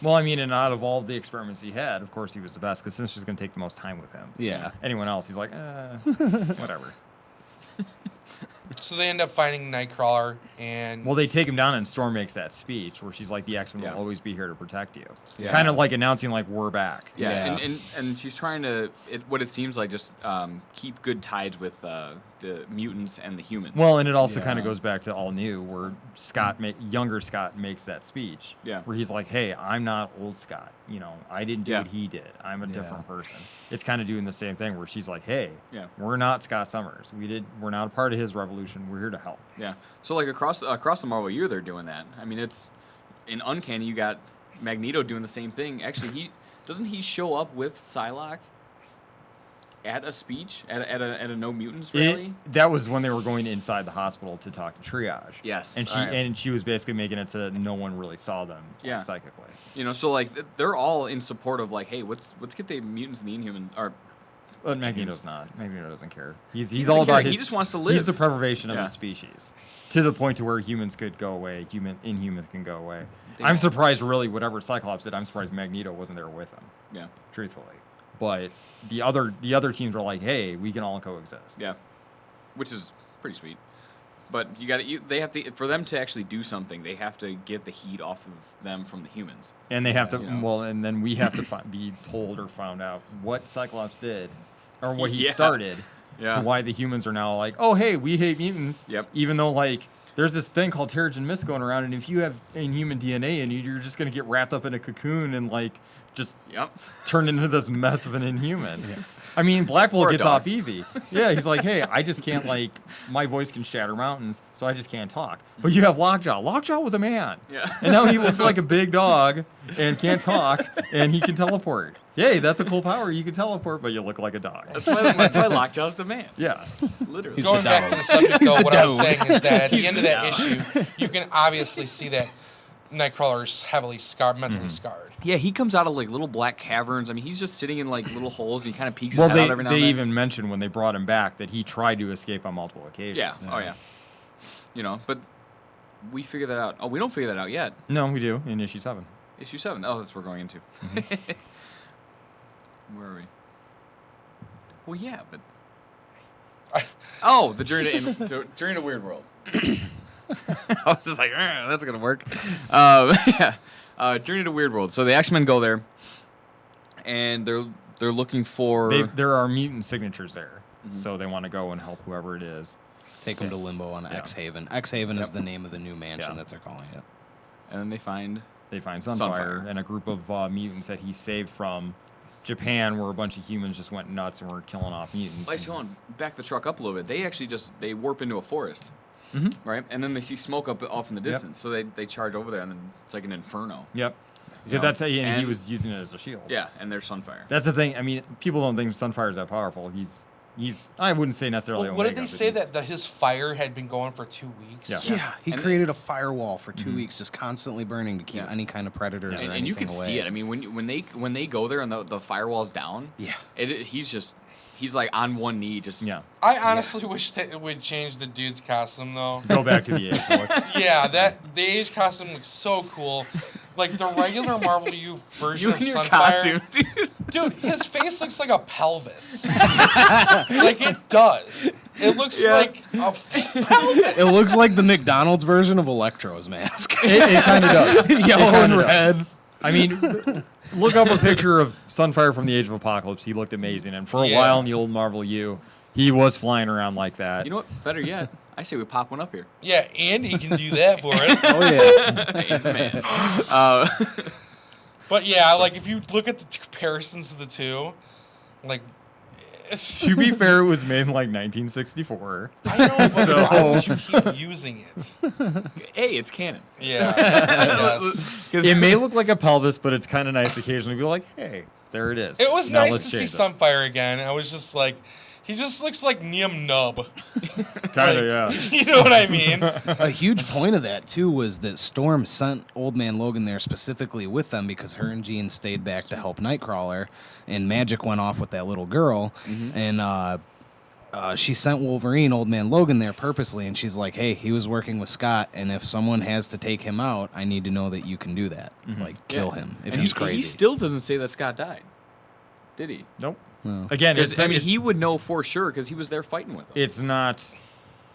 Well, I mean, and out of all the experiments he had, of course, he was the best, because Sinister's going to take the most time with him. Yeah. Anyone else, he's like, whatever. So they end up finding Nightcrawler, and Well, they take him down, and Storm makes that speech where she's like, the X-Men Yeah. will always be here to protect you. Yeah. Kind of like announcing, like, we're back. Yeah, Yeah. And she's trying to, what it seems like, just keep good tides with the mutants and the humans. Well, and it also kind Yeah. of goes back to All New, where younger Scott makes that speech. Yeah. Where he's like, hey, I'm not old Scott. I didn't do Yeah. what he did. I'm a Yeah. different person. It's kind of doing the same thing, where she's like, hey, Yeah. we're not Scott Summers. We're not a part of his revolution. We're here to help. Yeah. So like across the Marvel year, they're doing that. I mean, it's in Uncanny. You got Magneto doing the same thing. Actually, doesn't he show up with Psylocke at a speech at a No Mutants rally? That was when they were going inside the hospital to talk to Triage. Yes, And she alright. and she was basically making it so that no one really saw them Yeah. psychically. So like they're all in support of like, hey, let's get the mutants and the Inhumans, or Magneto's not. Magneto doesn't care. He's doesn't all about care. his. He just wants to live. He's the preservation of Yeah. the species, to the point to where humans could go away. Inhumans can go away. They I'm won't. surprised, really, whatever Cyclops did. I'm surprised Magneto wasn't there with him. Yeah. Truthfully, but the other teams were like, hey, we can all coexist. Yeah. Which is pretty sweet. But they have to, for them to actually do something, they have to get the heat off of them from the humans. And they have to, You know. well, and then we have to be told or found out what Cyclops did, or what he Yeah. started, Yeah. to why the humans are now like, oh, hey, we hate mutants. Yep. Even though, like, there's this thing called Terrigen Mist going around, and if you have inhuman DNA in you, you're just going to get wrapped up in a cocoon and, like, just Yep. turn into this mess of an inhuman. I mean, Black Or Bolt a gets dog. off easy. Yeah, he's like, hey, I just can't, like, my voice can shatter mountains, so I just can't talk. But you have Lockjaw. Lockjaw was a man. Yeah. And now he looks like a big dog and can't talk, and he can teleport. Yay, that's a cool power. You can teleport, but you look like a dog. That's why Lockjaw's the man. Yeah. Literally. He's Going the back dog. to the subject, though, what I was dog. saying is that at the end of that issue, you can obviously see that Nightcrawler's heavily scarred, mentally scarred. Yeah, he comes out of like little black caverns. I mean, he's just sitting in like little holes. And he kind of peeks his Well, head out every now they and then. even mentioned when they brought him back that he tried to escape on multiple occasions. Yeah. Oh yeah. You know, but we figure that out. Oh, we don't figure that out yet. No, we do in issue 7. Issue 7. Oh, that's what we're going into. Where are we? Well, yeah, but oh, the journey to Weird World. I was just like, that's gonna work. Yeah, Journey to Weird World. So the X-Men go there, and they're looking for. There are mutant signatures there, so they want to go and help whoever it is. Take them to Limbo on Yeah. X-Haven. X-Haven is Yep. the name of the new mansion Yeah. that they're calling it. And then they find. They find Sunfire. Sunfire and a group of mutants that he saved from Japan, where a bunch of humans just went nuts and were killing off mutants. Let's go on. Back the truck up a little bit. They actually they warp into a forest, right? And then they see smoke off in the distance, so they charge over there, and then it's like an inferno. Yep. You Because know, that's and he and- was using it as a shield. Yeah, and there's Sunfire. That's the thing. I mean, people don't think Sunfire's that powerful. He's I wouldn't say necessarily. Well, what did Omega, they but say he's- that his fire had been going for 2 weeks? Yeah. Yeah, he And- created a firewall for 2 weeks, just constantly burning to keep Yeah. any kind of predators or And anything you can away. see it. I mean, when they go there and the firewall's down, Yeah. He's like on one knee, just Yeah. I honestly wish that it would change the dude's costume, though. Go back to the age look. Yeah, the age costume looks so cool. Like the regular Marvel U version you of in your Sunfire. costume, dude. Dude, his face looks like a pelvis. Like it does. It looks like a pelvis. It looks like the McDonald's version of Electro's mask. It kind of does. Yellow and kinda does. red. I mean, look up a picture of Sunfire from the Age of Apocalypse. He looked amazing, and for a Yeah. while in the old Marvel U, he was flying around like that. You know what? Better yet, I say we pop one up here. Yeah, Andy can do that for us. Oh yeah. He's the man. But yeah, like if you look at the comparisons of the two, like it's, To be fair, it was made in like 1964. I know, but So- why would you keep using it? Hey, it's canon. Yeah, I guess. 'Cause- It may look like a pelvis, but it's kind of nice occasionally to be like, hey, there it is. It was Now nice let's to see change it. Sunfire again. I was just like, he just looks like Neum Nub. Kind of, Like, yeah. You know what I mean? A huge point of that too was that Storm sent Old Man Logan there specifically with them because her and Jean stayed back to help Nightcrawler, and Magic went off with that little girl, and she sent Wolverine, Old Man Logan, there purposely, and she's like, "Hey, he was working with Scott, and if someone has to take him out, I need to know that you can do that. Like, kill Yeah. him if And he's he crazy." still doesn't say that Scott died, did he? Nope. No. Again, Because I mean, it's- he would know for sure because he was there fighting with him. It's not.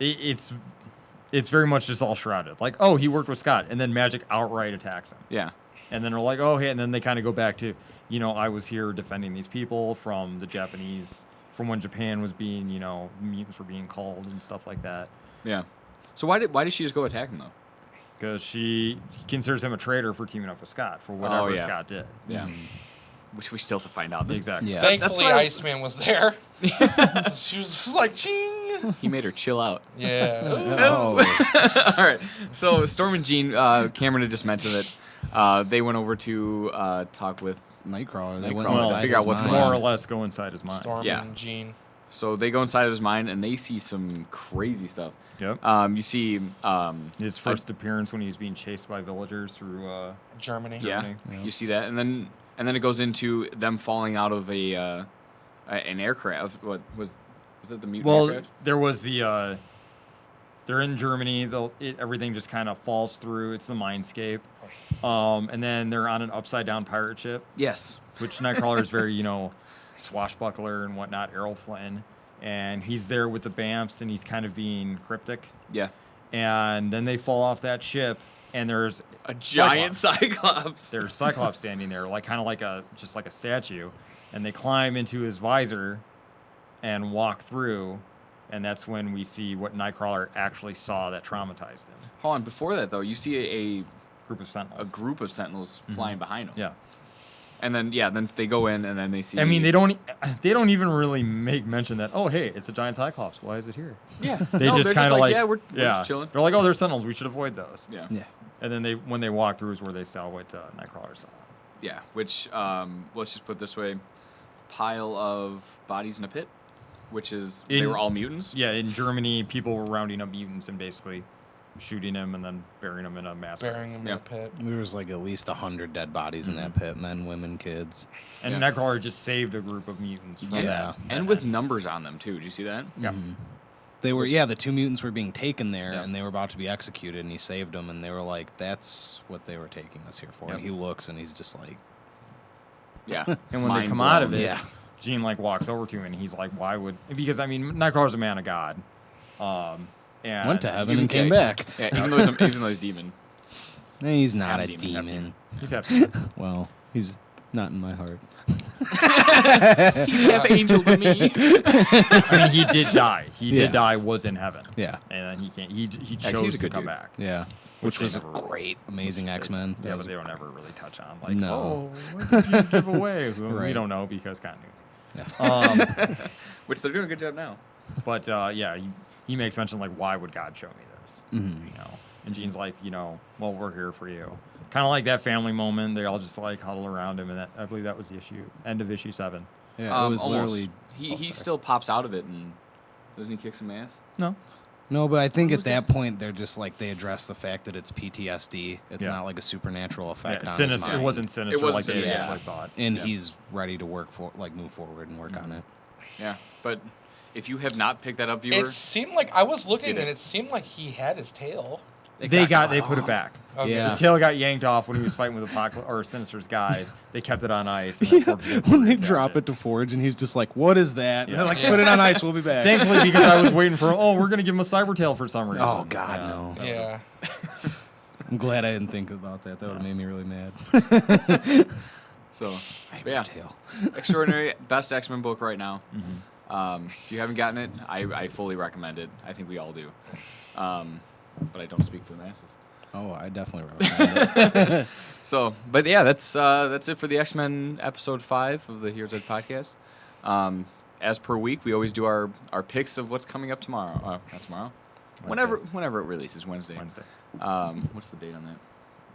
It's very much just all shrouded. Like, oh, he worked with Scott, and then Magic outright attacks him. Yeah. And then they're like, oh, hey, and then they kind of go back to, I was here defending these people from the Japanese, from when Japan was being, mutants were being called and stuff like that. Yeah. So why did she just go attack him though? Because she considers him a traitor for teaming up with Scott for whatever yeah. Scott did. Yeah. Which we still have to find out. This, Exactly. Yeah. Thankfully, why I- Iceman was there. She was just like, ching. He made her chill out. Yeah. Oh, All right. So Storm and Jean, Cameron had just mentioned that they went over to talk with. Nightcrawler. They Nightcrawler, went to inside figure out his what's mind. going More or less go inside his mind. Storm Yeah. and Jean. So they go inside of his mind and they see some crazy stuff. Yep. You see, His first appearance when he was being chased by villagers through. Germany. yeah, Germany. you see that, and then it goes into them falling out of an aircraft. What was it? The mutant Well, aircraft? there was the. They're in Germany. Everything just kind of falls through. It's the mindscape, and then they're on an upside down pirate ship, Yes. which Nightcrawler is very swashbuckler and whatnot. Errol Flynn, and he's there with the Bamps, and he's kind of being cryptic. Yeah. And then they fall off that ship, and there's A giant Cyclops. There's Cyclops standing there, kind of like a statue, and they climb into his visor and walk through, and that's when we see what Nightcrawler actually saw that traumatized him. Hold on. Before that, though, you see Group of Sentinels. a group of Sentinels flying behind him. Yeah. And then then they go in and then they see. I mean, they don't even really make mention that. Oh, hey, it's a giant Cyclops. Why is it here? Yeah. They No, just they're kind of yeah, we're just chilling. They're like, oh, they're Sentinels. We should avoid those. Yeah. Yeah. And then when they walk through is where they saw what Nightcrawler saw. Yeah. Which let's just put it this way: pile of bodies in a pit, which is they were all mutants. Yeah, in Germany, people were rounding up mutants and basically shooting them and then burying them in a massacre. Burying him in a pit. There was like at least 100 dead bodies in that pit, men, women, kids. And Yeah. Nightcrawler just saved a group of mutants from Yeah. that. And with numbers on them too. Did you see that? Yeah. They were, the 2 mutants were being taken there, Yeah. and they were about to be executed, and he saved them, and they were like, that's what they were taking us here for. Yep. And he looks, and he's just like, Yeah. And when they Mind come out of blown. it, Yeah. Jean walks over to him and he's like, "Why would?" Because I mean, Nightcrawler's a man of God, and went to heaven You- and came yeah, back. Yeah, even though he's demon. He's not Half a demon, demon. He's happy. Well, he's not in my heart. He's half angel to me. I mean, he did die. He Yeah. did die. Was in heaven. Yeah. And then he can't. He he's chose a to good come dude. back. Yeah. Which they was a never really- great, amazing X-Men. Yeah, That but was- they don't ever really touch on like, No. oh, what did you give away? Well, We Right. don't know because continuity. Yeah. Which they're doing a good job now. But yeah, he makes mention like, why would God show me this? Mhm. You know, and Jean's like, well, we're here for you. Kind of like that family moment. They all just like huddle around him, and I believe that was the end of issue 7. Yeah, it was Almost. literally. He sorry. still pops out of it and doesn't he kick some ass? No, No, but I think What at was that that? point they're just like they address the fact that it's PTSD. It's Yeah. not like a supernatural effect yeah, on his sinister. It mind. wasn't sinister wasn't like they sinister, initially yeah. thought. and Yeah. he's ready to move forward and work Mm-hmm. on it. Yeah. But if you have not picked that up, viewer, It seemed like I was looking, Did it? and it seemed like he had his tail. it They got put it back. Okay. Yeah. The tail got yanked off when he was fighting with Sinister's guys. They kept it on ice. And then Forge did When they reattach drop it to Forge, and he's just like, "What is that?" Yeah. They're like, Yeah. "Put it on ice. We'll be back." Thankfully, because I was waiting for, we're gonna give him a cyber tail for some reason. Oh, God, no. Yeah. I'm glad I didn't think about that. That would have made me really mad. So, but yeah, Tail. extraordinary best X-Men book right now. Mm-hmm. If you haven't gotten it, I fully recommend it. I think we all do. But I don't speak for the masses. Oh, I definitely recommend it. So, but yeah, that's it for the X-Men episode 5 of the Heroes Edge podcast. As per week, we always do our picks of what's coming up tomorrow. Not tomorrow. Whenever it releases, Wednesday. Wednesday. What's the date on that?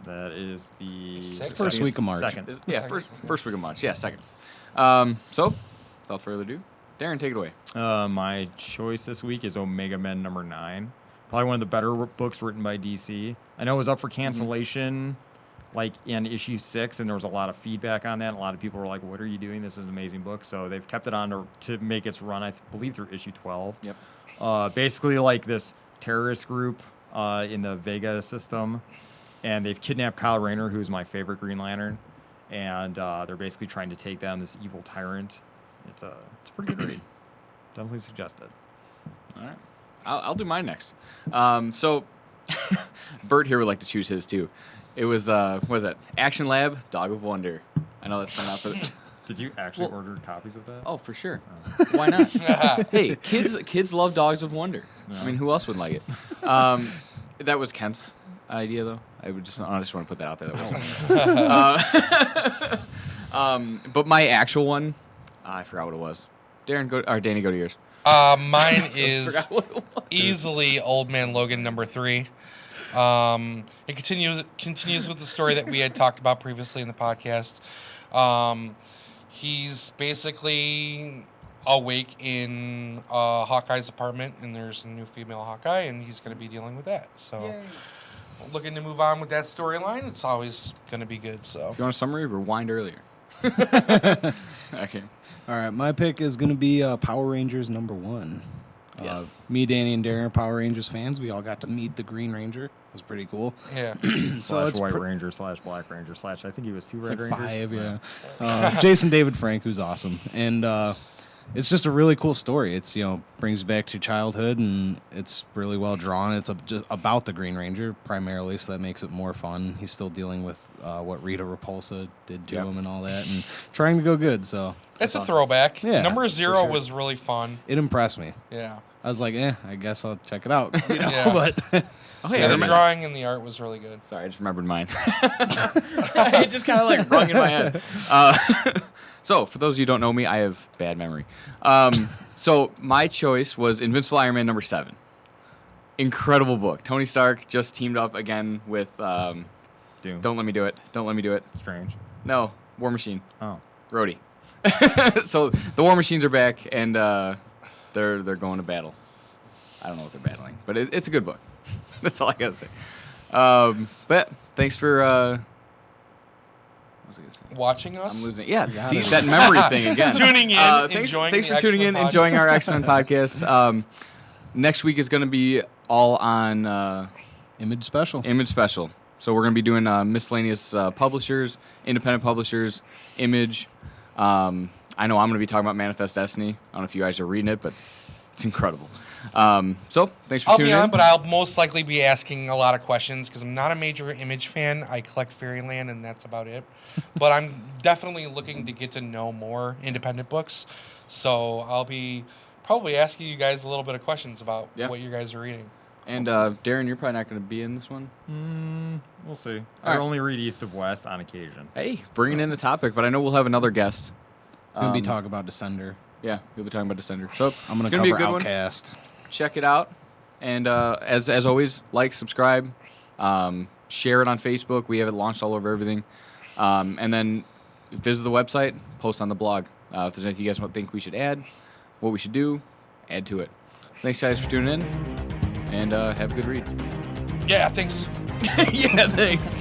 That is the Sixth. First week of March. Second. Yeah, first week of March. Yeah, second. So, without further ado, Darren, take it away. My choice this week is Omega Men number 9. Probably one of the better books written by DC. I know it was up for cancellation, like in issue 6, and there was a lot of feedback on that. A lot of people were like, "What are you doing? This is an amazing book." So they've kept it on to make its run, I believe, through issue 12. Yep. Basically, like this terrorist group in the Vega system, and they've kidnapped Kyle Rayner, who's my favorite Green Lantern, and they're basically trying to take down this evil tyrant. It's a pretty good read. Definitely suggested. All right. I'll do mine next. So, Bert here would like to choose his too. It was what was that? Action Lab, Dog of Wonder. I know that's been out for. Did you actually Well- order copies of that? Oh, for sure. Why not? Hey, kids love Dogs of Wonder. I mean, who else would like it? That was Kent's idea, though. I just want to put that out there. That was but my actual one, I forgot what it was. Darren, Danny, go to yours. Mine is Forgot what it was. easily Old Man Logan number 3. It continues with the story that we had talked about previously in the podcast. He's basically awake in Hawkeye's apartment, and there's a new female Hawkeye, and he's going to be dealing with that. So, looking to move on with that storyline. It's always going to be good. So, If you want a summary, rewind earlier. Okay. All right, my pick is going to be Power Rangers #1. Yes. Me, Danny, and Darren are Power Rangers fans. We all got to meet the Green Ranger. It was pretty cool. Yeah. Slash White Ranger / Black Ranger / I think he was 2 Red like Rangers. 5, yeah. Jason David Frank, who's awesome. And it's just a really cool story. It's, brings you back to childhood, and it's really well drawn. It's just about the Green Ranger primarily, so that makes it more fun. He's still dealing with what Rita Repulsa did to him and all that, and trying to go good, so. It's a throwback. Yeah, Number 0 sure. was really fun. It impressed me. Yeah. I was like, I guess I'll check it out. Yeah. But Oh, hey, I Yeah, the remember. drawing and the art was really good. Sorry, I just remembered mine. It just kind of like rung in my head. So, for those of you who don't know me, I have bad memory. So, my choice was Invincible Iron Man #7. Incredible book. Tony Stark just teamed up again with Doom. Don't Let Me Do It. Don't Let Me Do It. Strange. No, War Machine. Oh. Rhodey. So, the War Machines are back, and they're going to battle. I don't know what they're battling, but it's a good book. That's all I gotta say. But thanks for what was I gonna say? Watching us? I'm losing it. Yeah, got see it. that memory thing again. Tuning in, Thanks enjoying for the tuning in, X-Men enjoying our podcast. X-Men podcast. Next week is going to be all on Image Special. Image Special. So we're going to be doing miscellaneous publishers, independent publishers, Image. I know I'm going to be talking about Manifest Destiny. I don't know if you guys are reading it, but it's incredible. So thanks for I'll tuning be on, in. but I'll most likely be asking a lot of questions because I'm not a major Image fan. I collect Fairyland, and that's about it. But I'm definitely looking to get to know more independent books. So I'll be probably asking you guys a little bit of questions about what you guys are reading. And Darren, you're probably not going to be in this one. We'll see. All I right. only read East of West on occasion. Hey, bringing in the topic, but I know we'll have another guest. It's going to be talk about Descender. Yeah, we'll be talking about Descender. So I'm going it's to gonna be a cover good one. Outcast. Check it out, and as always, like, subscribe, share it on Facebook. We have it launched all over everything, and then visit the website, post on the blog. If there's anything you guys think we should add, what we should do, add to it. Thanks, guys, for tuning in, and have a good read. Yeah, thanks. Yeah, thanks.